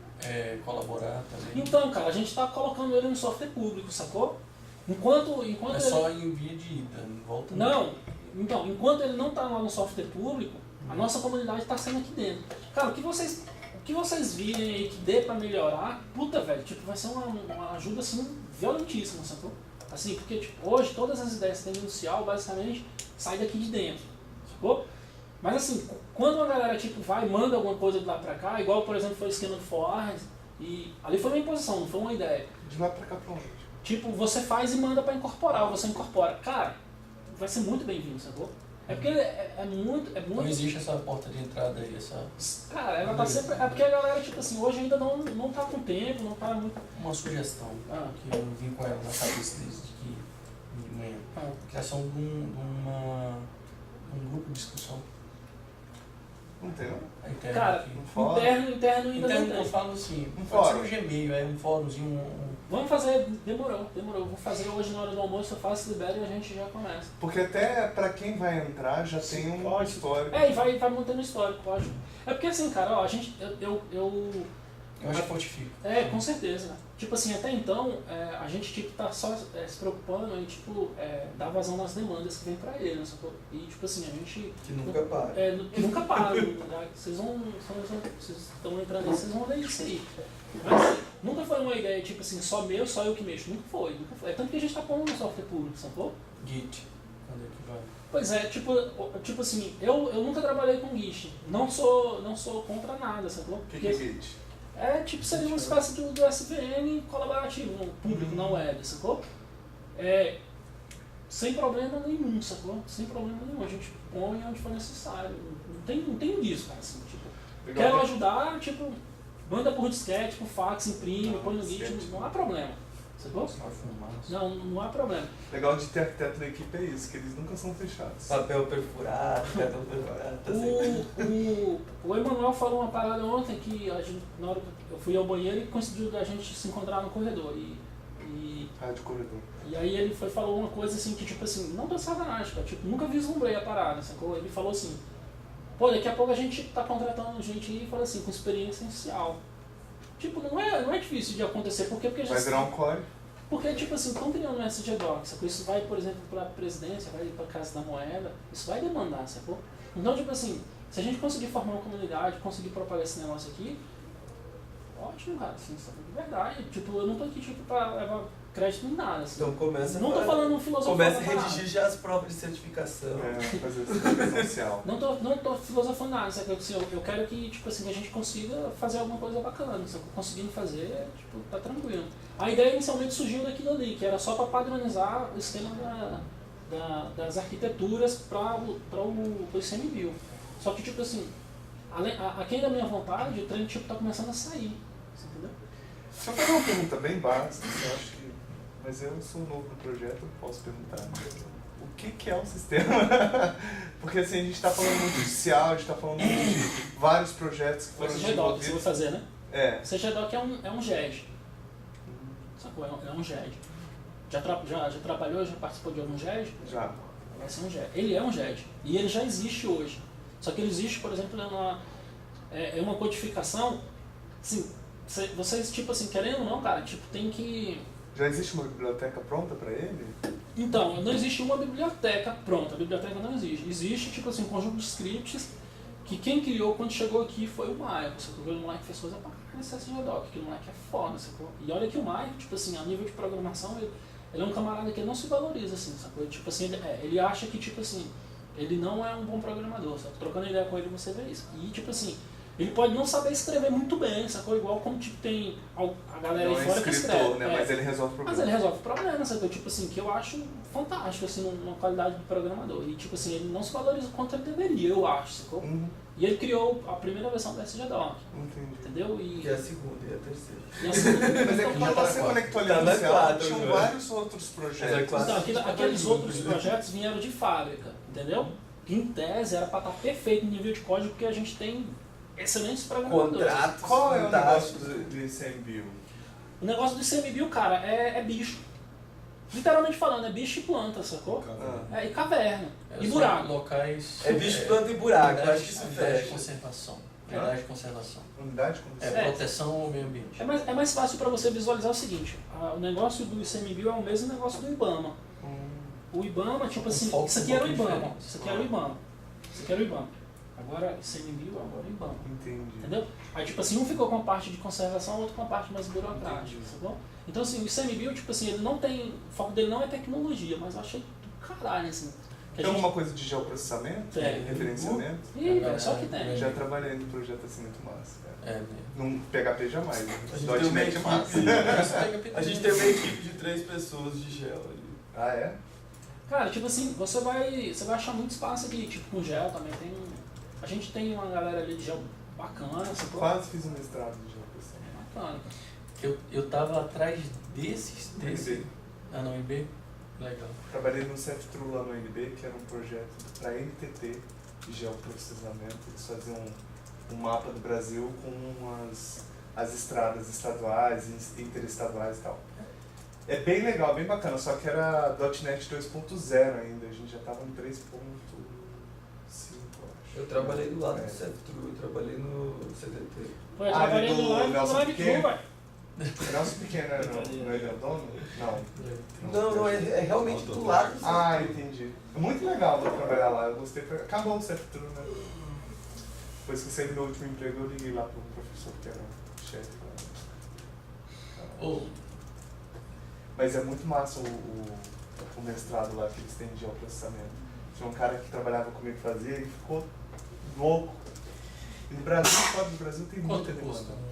Speaker 3: colaborar também.
Speaker 1: Então, cara, a gente está colocando ele no software público, sacou? Enquanto
Speaker 3: É
Speaker 1: ele...
Speaker 3: só em via de ida, não volta
Speaker 1: Não, então, enquanto ele não está lá no software público, a nossa comunidade está sendo aqui dentro. Cara, o que vocês virem aí que dê para melhorar, puta, velho, tipo, vai ser uma ajuda, assim, violentíssima, sacou? Assim, porque, tipo, hoje todas as ideias que tem no inicial, basicamente, saem daqui de dentro, sacou? Mas assim, quando uma galera tipo vai e manda alguma coisa de lá pra cá, igual por exemplo foi o esquema do Forward, e ali foi uma imposição, não foi uma ideia.
Speaker 2: De lá pra cá pra onde?
Speaker 1: Tipo, você faz e manda pra incorporar, ou você incorpora. Cara, vai ser muito bem-vindo, sacou? É porque é muito...
Speaker 3: Não existe essa porta de entrada aí, essa...
Speaker 1: Cara, ela tá sempre... É porque a galera, tipo assim, hoje ainda não tá com tempo, não tá muito...
Speaker 3: Uma sugestão que eu vim com ela na cabeça desde que de manhã. A criação de um grupo de discussão.
Speaker 2: Não tem, não?
Speaker 3: A interna
Speaker 1: Cara,
Speaker 3: aqui.
Speaker 1: interno ainda não
Speaker 3: Interno, eu
Speaker 1: tem.
Speaker 3: falo assim,
Speaker 2: Um
Speaker 3: pode ser
Speaker 2: fórum.
Speaker 3: um Gmail, um fórumzinho,
Speaker 1: Vamos fazer, demorou. Vou fazer hoje na hora do almoço, eu faço, libero e a gente já começa.
Speaker 2: Porque até pra quem vai entrar já tem um
Speaker 1: Pode.
Speaker 2: histórico.
Speaker 1: E vai mantendo histórico, pode. É porque assim, cara, ó, a gente,
Speaker 3: eu acho que fortifica.
Speaker 1: com certeza. Tipo assim, até então, a gente tipo, tá só se preocupando em, tipo, dar vazão nas demandas que vem pra ele, né, sacou? E, tipo assim, a gente...
Speaker 5: Que nunca para.
Speaker 1: Que nunca para, né? Vocês estão entrando aí, vocês vão ver isso aí. Mas assim, nunca foi uma ideia, tipo assim, só eu que mexo. Nunca foi. É tanto que a gente tá pondo no software público, sacou?
Speaker 3: Git, quando é que vai?
Speaker 1: Pois é, tipo assim, eu nunca trabalhei com Git. Não sou contra nada, sacou?
Speaker 2: O que é Git?
Speaker 1: Seria uma espécie do SVN colaborativo, no público, na web, sacou? Sem problema nenhum, sacou? Sem problema nenhum. A gente põe onde for necessário. Não tem isso, cara, assim, tipo...
Speaker 2: Legal.
Speaker 1: Quero ajudar, tipo, manda por disquete, por fax, imprime, põe no Git,
Speaker 2: disquete.
Speaker 1: não há problema, sacou?
Speaker 3: Só fumaça.
Speaker 1: Não há problema.
Speaker 2: Legal de ter arquiteto da equipe é isso, que eles nunca são fechados.
Speaker 5: Papel perfurado, cartão perfurado, tá sempre.
Speaker 1: O Emanuel falou uma parada ontem que na hora que eu fui ao banheiro e conseguiu a gente se encontrar no corredor.
Speaker 2: De corredor.
Speaker 1: E aí ele falou uma coisa assim que, tipo assim, não tô sacanagem, cara, tipo, nunca vislumbrei a parada, sacou? Ele falou assim, pô, daqui a pouco a gente tá contratando gente aí, fala assim, com experiência inicial. Tipo, não é difícil de acontecer, porque já
Speaker 2: Vai virar um core.
Speaker 1: porque, tipo assim, estão criando um SG Docs, sacou? Isso vai, por exemplo, para a presidência, vai para a Casa da Moeda, isso vai demandar, sacou? Então, tipo assim, se a gente conseguir formar uma comunidade, conseguir propagar esse negócio aqui, ótimo, cara, assim, de verdade. Tipo, eu não tô aqui, tipo, para levar crédito em nada, assim.
Speaker 5: Então começa
Speaker 1: Não tô falando filosofia.
Speaker 5: Começa a redigir já as provas de certificação.
Speaker 2: Fazer esse essencial.
Speaker 1: Não tô filosofando nada, sabe? Assim, eu quero que, tipo assim, a gente consiga fazer alguma coisa bacana, sabe? Conseguindo fazer, tipo, tá tranquilo. A ideia inicialmente surgiu daquilo ali, que era só para padronizar o esquema das arquiteturas para o ICMBio. Só que, tipo assim, aquém da minha vontade, o trem tipo, tá começando a sair, entendeu?
Speaker 2: Se eu fazer uma pergunta bem básica, eu acho que... Mas eu sou novo no projeto, eu posso perguntar. O que é um sistema? Porque assim, a gente está falando muito de CIAL, a gente está falando muito de vários projetos que
Speaker 1: O
Speaker 2: foram
Speaker 1: CGDoc que você vai
Speaker 2: desenvolvidos.
Speaker 1: fazer, né?
Speaker 2: É.
Speaker 1: O CGDoc é um GED. Sacou? É um GED. Já trabalhou, já participou de algum GED?
Speaker 2: Já.
Speaker 1: Vai ser um GED. Ele é um GED. E ele já existe hoje. Só que ele existe, por exemplo, é uma codificação. Assim, vocês, tipo assim, querendo ou não, cara, tipo, tem que...
Speaker 2: Já existe uma biblioteca pronta para ele?
Speaker 1: Então, não existe uma biblioteca pronta. A biblioteca não existe. Existe, tipo assim, um conjunto de scripts que quem criou quando chegou aqui foi o Maicon. O moleque fez coisa pra caralho nesse CGDoc, que o moleque é foda, sacou? E olha que o Maicon, tipo assim, a nível de programação, ele é um camarada que não se valoriza, assim, sacou? Tipo assim, ele acha que, tipo assim, ele não é um bom programador, sabe? Trocando ideia com ele você vê isso. E, tipo assim, ele pode não saber escrever muito bem, sacou? Igual como, tipo, tem a galera
Speaker 2: Não
Speaker 1: aí
Speaker 2: é
Speaker 1: fora que
Speaker 2: escritor,
Speaker 1: escreve.
Speaker 2: né? Mas ele resolve
Speaker 1: Mas
Speaker 2: problemas.
Speaker 1: ele resolve problemas, sacou? Tipo assim, que eu acho fantástico, assim, numa qualidade de programador. E, tipo assim, ele não se valoriza o quanto ele deveria, eu acho, sacou? E ele criou a primeira versão do SGDoc,
Speaker 2: Entendi.
Speaker 1: entendeu?
Speaker 5: E a segunda e a terceira.
Speaker 1: E a segunda-
Speaker 2: Mas é que quando você conectou ali
Speaker 5: Tá
Speaker 2: no
Speaker 5: na
Speaker 2: CIAL,
Speaker 5: quatro,
Speaker 2: tinham
Speaker 5: né?
Speaker 2: vários outros
Speaker 5: Mas
Speaker 2: projetos.
Speaker 5: é quatro.
Speaker 1: Então, aqueles outros projetos vieram de fábrica, entendeu? Que em tese era para estar perfeito no nível de código, porque a gente tem excelentes programadores.
Speaker 5: Contratos.
Speaker 2: Qual é o negócio
Speaker 5: fantásticos.
Speaker 2: do ICMBio?
Speaker 1: O negócio do ICMBio, cara, é bicho. Literalmente falando, é bicho e planta, sacou? E caverna. E
Speaker 3: São
Speaker 1: buraco.
Speaker 3: Locais.
Speaker 5: É bicho, planta e buraco, eu acho que isso
Speaker 3: unidade de
Speaker 5: fecha.
Speaker 3: conservação. Unidade de conservação.
Speaker 2: Unidade como
Speaker 3: É, proteção ao meio ambiente.
Speaker 1: É mais fácil para você visualizar o seguinte: o negócio do ICMBio é o mesmo negócio do IBAMA. O IBAMA, tipo assim,
Speaker 3: foco
Speaker 1: isso aqui
Speaker 3: um
Speaker 1: era o
Speaker 3: pouquinho
Speaker 1: IBAMA.
Speaker 3: diferente.
Speaker 1: Isso aqui era o IBAMA. Isso aqui era o IBAMA. Agora ICMBio, agora o IBAMA.
Speaker 2: Entendi.
Speaker 1: Entendeu? Aí, tipo assim, um ficou com a parte de conservação, outro com a parte mais burocrática, sacou? Então, assim, o ICMBio, tipo assim, ele não tem... O foco dele não é tecnologia, mas eu achei do caralho, assim. Que
Speaker 2: Tem alguma coisa de geoprocessamento?
Speaker 1: Tem.
Speaker 2: Referenciamento?
Speaker 1: Ih, velho, só que tem.
Speaker 2: Já trabalhei num projeto assim muito massa, cara.
Speaker 3: É, né?
Speaker 2: Num PHP jamais, né?
Speaker 5: A gente tem uma
Speaker 2: .NET é massa.
Speaker 5: A gente tem uma equipe de 3 pessoas de gel ali.
Speaker 2: Ah, é?
Speaker 1: Cara, tipo assim, você vai achar muito espaço aqui, tipo, com gel também tem... A gente tem uma galera ali de gel bacana, sacou?
Speaker 2: Quase fiz um mestrado de geoprocessamento.
Speaker 1: Bacana.
Speaker 3: Eu tava atrás desse.
Speaker 2: NB.
Speaker 3: Ah, não, IB? Legal.
Speaker 2: Trabalhei no CFTRU lá no NB, que era um projeto para NTT de geoprocessamento. Eles faziam um mapa do Brasil com as estradas estaduais, interestaduais e tal. É bem legal, bem bacana, só que era .NET 2.0 ainda, a gente já estava no 3.5, acho.
Speaker 5: Eu trabalhei do lado
Speaker 2: É.
Speaker 5: do CFTRU, eu trabalhei no CDT.
Speaker 1: Pô, eu
Speaker 2: Ah,
Speaker 1: trabalhei
Speaker 2: ali do
Speaker 1: no live
Speaker 2: Nelson
Speaker 1: Drive
Speaker 2: Piquet?
Speaker 1: Thru, velho.
Speaker 2: Nelson Pequeno era no ele é o dono? Não.
Speaker 5: Não, é realmente do lado do CFTRU.
Speaker 2: Ah, entendi. É muito legal trabalhar lá, eu gostei. Acabou o CFTRU, né? Depois que eu saí do meu último emprego, eu liguei lá pro professor que era o chefe lá.
Speaker 3: Ou,
Speaker 2: Mas é muito massa o mestrado lá que eles têm de geoprocessamento. Tinha um cara que trabalhava comigo que fazia e ficou louco. E no Brasil, fora do Brasil, tem
Speaker 3: quanto
Speaker 2: muita
Speaker 3: custa?
Speaker 2: demanda.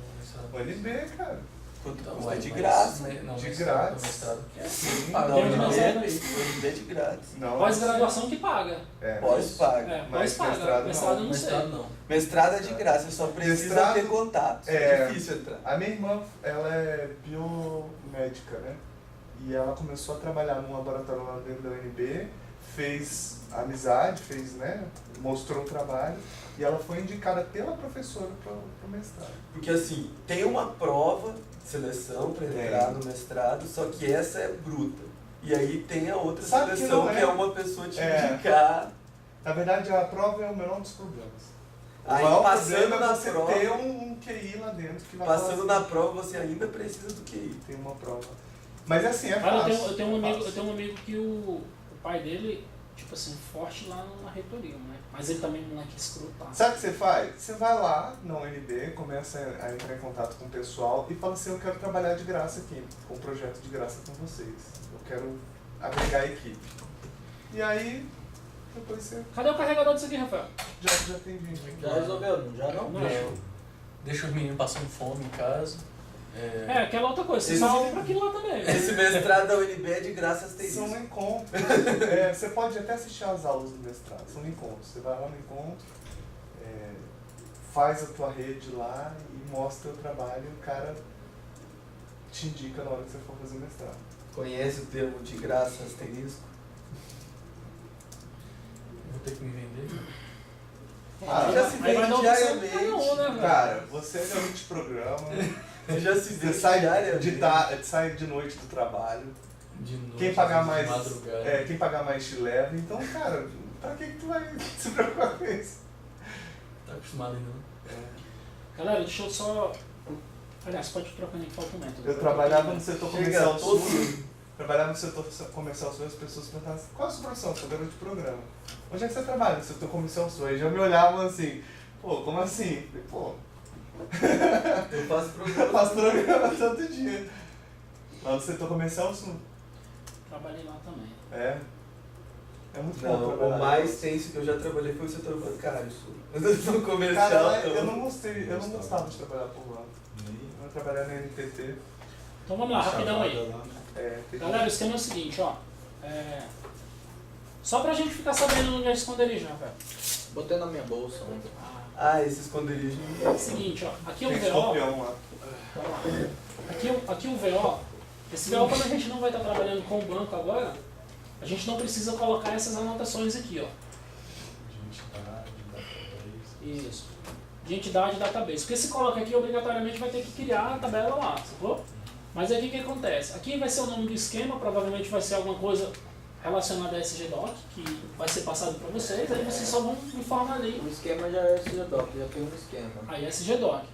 Speaker 2: O NB, cara.
Speaker 3: Então,
Speaker 5: É de graça.
Speaker 3: Não,
Speaker 2: De
Speaker 3: mestrado,
Speaker 2: grátis.
Speaker 3: mestrado.
Speaker 2: Sim.
Speaker 5: Ah, não,
Speaker 1: Tem
Speaker 5: o
Speaker 1: uma
Speaker 5: NB
Speaker 1: zero
Speaker 5: é de grátis.
Speaker 2: Não,
Speaker 1: Pós-graduação que paga.
Speaker 2: É.
Speaker 5: Pós-paga.
Speaker 1: É,
Speaker 2: Mas
Speaker 1: pós-paga.
Speaker 2: mestrado
Speaker 1: Mestrado
Speaker 2: não.
Speaker 1: eu não sei.
Speaker 3: Mestrado não.
Speaker 5: Mestrado é de graça, só precisa
Speaker 2: Mestrado,
Speaker 5: ter contato.
Speaker 2: é.
Speaker 5: É difícil entrar.
Speaker 2: A minha irmã, ela é biomédica, né? E ela começou a trabalhar num laboratório lá dentro da UNB, fez amizade, né? Mostrou o trabalho e ela foi indicada pela professora para o mestrado.
Speaker 5: Porque assim, tem uma prova de seleção para entrar
Speaker 2: Tem.
Speaker 5: no mestrado, só que essa é bruta. E aí tem a outra
Speaker 2: Sabe que
Speaker 5: seleção,
Speaker 2: não é?
Speaker 5: que é uma pessoa te
Speaker 2: É.
Speaker 5: indicar.
Speaker 2: Na verdade, a prova é o menor dos problemas. O
Speaker 5: Aí
Speaker 2: maior
Speaker 5: passando
Speaker 2: problema é
Speaker 5: na
Speaker 2: você
Speaker 5: prova,
Speaker 2: ter um QI lá dentro que vai
Speaker 5: passando
Speaker 2: falar
Speaker 5: na prova, você ainda precisa do QI.
Speaker 2: tem uma prova. Mas assim, é
Speaker 1: Cara,
Speaker 2: fácil.
Speaker 1: eu tenho um
Speaker 2: é
Speaker 1: amigo,
Speaker 2: fácil.
Speaker 1: eu tenho um amigo que o pai dele, tipo assim, forte lá na reitoria, né? Mas ele também não é que escrotar.
Speaker 2: Sabe o que você faz? Você vai lá na UNB, começa a entrar em contato com o pessoal e fala assim, eu quero trabalhar de graça aqui, com um projeto de graça com vocês. Eu quero agregar a equipe. E aí, depois você
Speaker 1: Cadê o carregador disso aqui, Rafael?
Speaker 2: já tem gente aqui.
Speaker 5: Já resolveu? Já não?
Speaker 1: Não.
Speaker 3: Deixa os meninos passando fome em casa.
Speaker 1: É, aquela outra coisa, você
Speaker 5: Esse-
Speaker 1: salva pra aquilo lá também.
Speaker 5: Esse mestrado da UNB é de graça
Speaker 2: São
Speaker 5: asterisco.
Speaker 2: encontros. Você pode até assistir às aulas do mestrado, são encontros. Você vai lá no encontro, faz a tua rede lá e mostra o trabalho e o cara te indica na hora que você for fazer mestrado.
Speaker 5: Conhece o termo de graça asterisco?
Speaker 3: Vou ter que me vender.
Speaker 2: Ah,
Speaker 5: já se
Speaker 1: aí vai
Speaker 5: vende
Speaker 1: dar opção pra
Speaker 5: diariamente.
Speaker 1: cada um, né, velho?
Speaker 2: Cara, você é garoto de programa,
Speaker 5: Você já se
Speaker 2: você
Speaker 5: vende
Speaker 2: sai
Speaker 5: diariamente.
Speaker 2: sai de noite do trabalho,
Speaker 3: De noite,
Speaker 2: quem pagar
Speaker 3: de
Speaker 2: mais,
Speaker 3: madrugada.
Speaker 2: quem pagar mais te leva, então, cara, pra que tu vai se preocupar com isso?
Speaker 3: Tá acostumado ainda, não?
Speaker 1: Galera, deixa eu só... Aliás, pode trocar aí que falta um método.
Speaker 2: Eu trabalhava no setor
Speaker 5: Chega
Speaker 2: comercial
Speaker 5: todo
Speaker 2: sul, trabalhava no setor comercial sul, as pessoas perguntavam assim, qual é a sua profissão? Sou garoto de programa. Onde é que você trabalha no setor comercial sul? Aí já me olhavam assim, pô, como assim? Falei, pô,
Speaker 5: Eu faço
Speaker 2: eu
Speaker 5: programa.
Speaker 2: faço programa todo dia. Lá no setor comercial sul.
Speaker 1: Trabalhei lá também.
Speaker 2: É. É muito bom
Speaker 5: Não,
Speaker 2: trabalhar.
Speaker 5: o mais tenso que eu já trabalhei foi o setor bancário, no setor comercial.
Speaker 2: Cara, eu
Speaker 5: não.
Speaker 2: não gostei, eu não gostava de trabalhar por lá. Eu trabalhava na NTT.
Speaker 1: Então vamos lá, rapidão aí.
Speaker 4: Chavada lá, né?
Speaker 1: Galera, o esquema é o seguinte, ó. Só pra gente ficar sabendo onde é esconderijo, né, velho?
Speaker 6: Botei na minha bolsa ontem.
Speaker 5: Ah, esse esconderijo.
Speaker 1: É o seguinte, ó. Aqui é o
Speaker 2: Tem
Speaker 1: VO.
Speaker 2: escorpião lá.
Speaker 1: Vamos lá. Aqui o VO. Esse VO, quando a gente não vai estar trabalhando com o banco agora, a gente não precisa colocar essas anotações aqui, ó.
Speaker 4: De entidade, database.
Speaker 1: Isso. De entidade e database. Porque se coloca aqui, obrigatoriamente vai ter que criar a tabela lá, sacou? Mas aí o que acontece? Aqui vai ser o nome do esquema, provavelmente vai ser alguma coisa relacionada a SGDoc, que vai ser passado para vocês, aí vocês só vão informar ali.
Speaker 6: O esquema já é SGDoc, já tem um esquema.
Speaker 1: Aí SGDoc.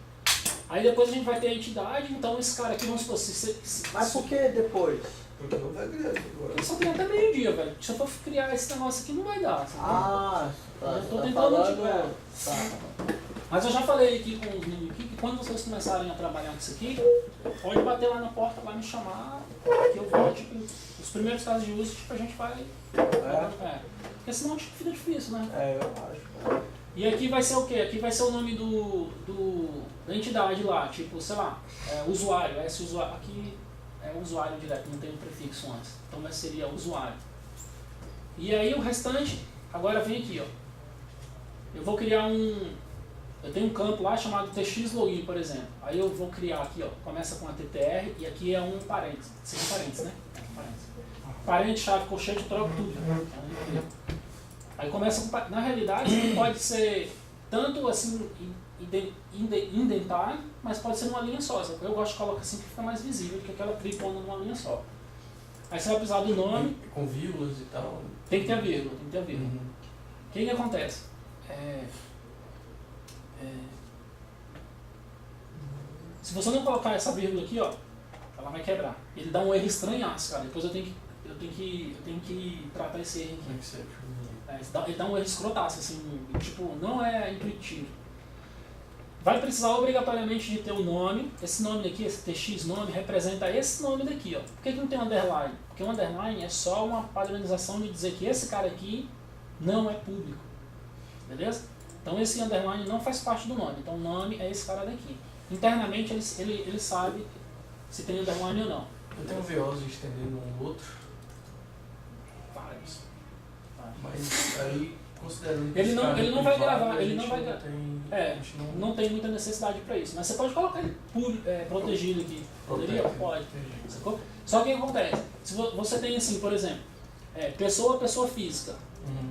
Speaker 1: Aí depois a gente vai ter a entidade, então esse cara aqui, vamos supor,
Speaker 6: Mas por que depois?
Speaker 5: Porque não vai grande agora.
Speaker 1: Ele só tem até meio-dia, velho. Se eu for criar esse negócio aqui, não vai dar, sacou?
Speaker 6: Ah, tá.
Speaker 1: Eu tô
Speaker 6: Você tá
Speaker 1: tentando,
Speaker 6: falando.
Speaker 1: tipo,
Speaker 6: Tá.
Speaker 1: Mas eu já falei aqui com os meninos aqui que quando vocês começarem a trabalhar com isso aqui, pode bater lá na porta, vai me chamar, que eu vou, tipo, os primeiros casos de uso, tipo, a gente vai... Porque senão tipo, fica difícil, né?
Speaker 6: É, eu acho.
Speaker 1: E aqui vai ser o quê? Aqui vai ser o nome da entidade lá, tipo, sei lá, usuário, esse usuário, aqui é usuário direto, não tem um prefixo antes, então vai seria usuário. E aí o restante, agora vem aqui, ó, eu vou criar eu tenho um campo lá chamado TX Login, por exemplo, aí eu vou criar aqui, ó, começa com a TTR e aqui é um parênteses, sem parênteses, né? Parente, chave, colchete, troco tudo. Aí começa com... Na realidade, ele pode ser tanto assim, indentado, mas pode ser numa linha só. Sabe? Eu gosto de colocar assim que fica mais visível, porque aquela tripona numa linha só. Aí você vai precisar do nome.
Speaker 3: Com vírgulas e tal.
Speaker 1: Tem que ter a vírgula, tem que ter a vírgula.
Speaker 3: Uhum.
Speaker 1: O que acontece? Se você não colocar essa vírgula aqui, ó, ela vai quebrar. Ele dá um erro estranhaço, cara. Depois eu tenho que tratar esse erro aqui. Ele dá um erro escrotaço, assim, tipo, não é intuitivo. Vai precisar obrigatoriamente de ter o nome. Esse nome daqui, esse TX nome, representa esse nome daqui, ó. Por que não tem underline? Porque o underline é só uma padronização de dizer que esse cara aqui não é público. Beleza? Então esse underline não faz parte do nome. Então o nome é esse cara daqui. Internamente ele sabe se tem underline ou não.
Speaker 3: Eu tenho VOs estendendo um outro,
Speaker 1: Vários.
Speaker 3: mas aí considerando que
Speaker 1: Ele
Speaker 3: esse
Speaker 1: não-
Speaker 3: cara
Speaker 1: ele
Speaker 3: é
Speaker 1: não vai
Speaker 3: privado,
Speaker 1: gravar,
Speaker 3: a
Speaker 1: ele
Speaker 3: gente
Speaker 1: não vai gra-
Speaker 3: tem,
Speaker 1: É,
Speaker 3: a gente
Speaker 1: não tem muita necessidade para isso. Mas você pode colocar ele protegido aqui. Poderia?
Speaker 3: Protege.
Speaker 1: Pode. Sacou? Só que o que acontece? Se você tem assim, por exemplo, pessoa física.
Speaker 3: Uhum.